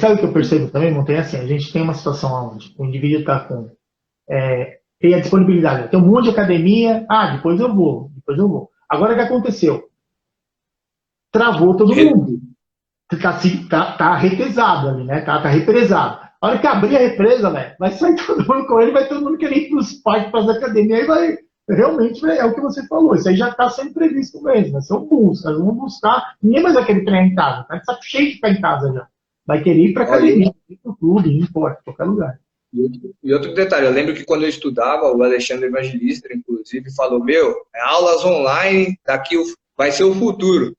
Sabe o que eu percebo também, Montanha? Assim, a gente tem uma situação onde o indivíduo está com tem a disponibilidade, tem um monte de academia, depois eu vou. Agora o que aconteceu? Travou todo mundo. Tá retesado ali, né? Tá represado. A hora que abrir a represa, velho, vai sair todo mundo correndo, vai todo mundo querer ir para os parques, para as academias, aí realmente é o que você falou, isso aí já está sendo previsto mesmo, vai ser um boom, os caras vão buscar, ninguém mais vai querer treinar em casa, tá de saco cheio de ficar em casa já. Vai querer ir para academia, ir para o clube, não importa, qualquer lugar. E outro detalhe, eu lembro que quando eu estudava, o Alexandre Evangelista, inclusive, falou, aulas online, vai ser o futuro.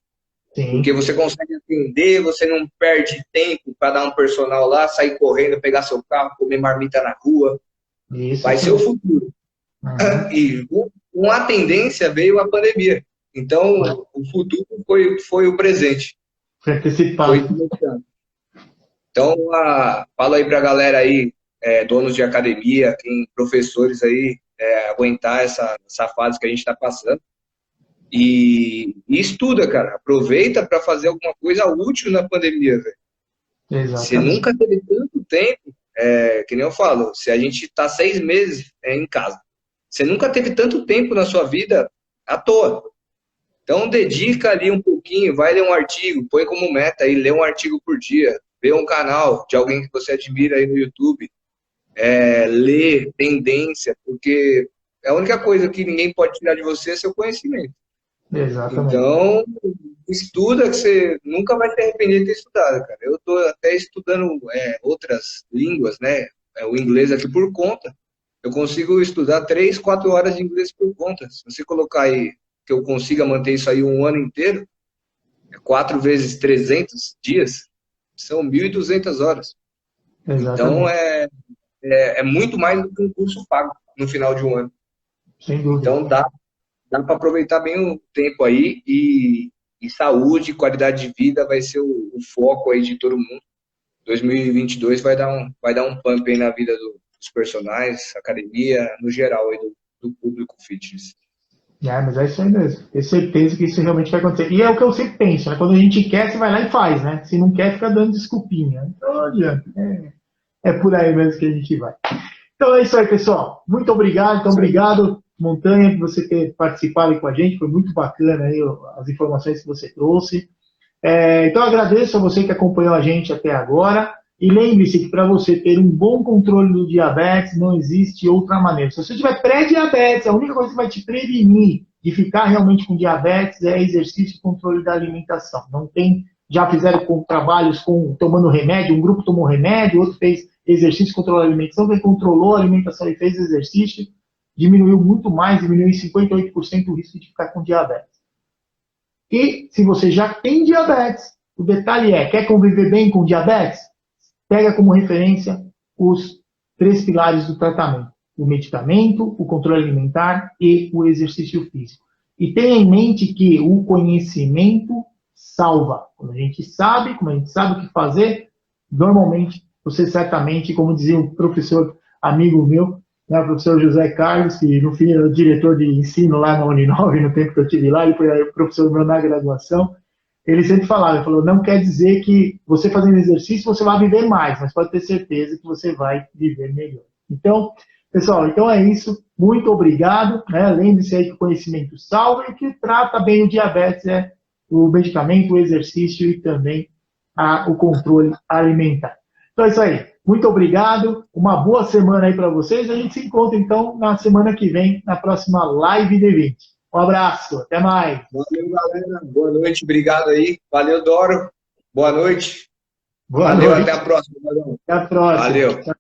Sim. Porque você consegue atender, você não perde tempo para dar um personal lá, sair correndo, pegar seu carro, comer marmita na rua. Isso, vai ser o futuro. Uhum. E com a tendência veio a pandemia. Então, o futuro foi o presente. Foi antecipado. Então, fala aí para a galera aí, donos de academia, professores aí, aguentar essa fase que a gente está passando. E estuda, cara. Aproveita para fazer alguma coisa útil na pandemia, velho. Você nunca teve tanto tempo, que nem eu falo, se a gente está 6 meses em casa, você nunca teve tanto tempo na sua vida à toa. Então, dedica ali um pouquinho, vai ler um artigo, põe como meta aí, lê um artigo por dia, vê um canal de alguém que você admira aí no YouTube, lê tendência, porque a única coisa que ninguém pode tirar de você é seu conhecimento. Exatamente. Então, estuda que você nunca vai se arrepender de ter estudado, cara. Eu estou até estudando outras línguas, né? O inglês aqui por conta. Eu consigo estudar 3, 4 horas de inglês por conta. Se você colocar aí que eu consiga manter isso aí um ano inteiro, 4 vezes 300 dias, são 1.200 horas. Exatamente. Então, é muito mais do que um curso pago no final de um ano. Sem dúvida. Então dá para aproveitar bem o tempo aí e saúde, qualidade de vida vai ser o foco aí de todo mundo. 2022 vai dar um pump aí na vida dos personagens, academia, no geral aí do público fitness. Mas é isso aí mesmo. Tenho certeza que isso realmente vai acontecer. E é o que eu sempre penso, né? Quando a gente quer, você vai lá e faz, né? Se não quer, fica dando desculpinha. Então não adianta. É por aí mesmo que a gente vai. Então é isso aí, pessoal. Muito obrigado. Então, obrigado, Montanha, por você ter participado aí com a gente. Foi muito bacana aí as informações que você trouxe. Então, agradeço a você que acompanhou a gente até agora. E lembre-se que para você ter um bom controle do diabetes, não existe outra maneira. Se você tiver pré-diabetes, a única coisa que vai te prevenir de ficar realmente com diabetes é exercício e controle da alimentação. Não tem, já fizeram trabalhos tomando remédio, um grupo tomou remédio, outro fez exercício e controle da alimentação, quem controlou a alimentação e fez exercício, diminuiu muito mais, diminuiu em 58% o risco de ficar com diabetes. E se você já tem diabetes, o detalhe quer conviver bem com diabetes? Pega como referência os 3 pilares do tratamento: o medicamento, o controle alimentar e o exercício físico. E tenha em mente que o conhecimento salva. Quando a gente sabe o que fazer, normalmente, você certamente, como dizia um professor amigo meu, né, o professor José Carlos, que no fim era o diretor de ensino lá na Uninove, no tempo que eu estive lá, ele foi professor meu na graduação. Ele sempre falava, ele falou, não quer dizer que você fazendo exercício você vai viver mais, mas pode ter certeza que você vai viver melhor. Então, pessoal, é isso. Muito obrigado. Né? Lembre-se aí que o conhecimento salva e que trata bem o diabetes é o medicamento, o exercício e também o controle alimentar. Então é isso aí. Muito obrigado. Uma boa semana aí para vocês. A gente se encontra, então, na semana que vem, na próxima Live D20. Um abraço, até mais. Valeu, galera. Boa noite, obrigado aí. Valeu, Doro. Boa noite. Boa Valeu, noite. até a próxima. Até a próxima. Valeu.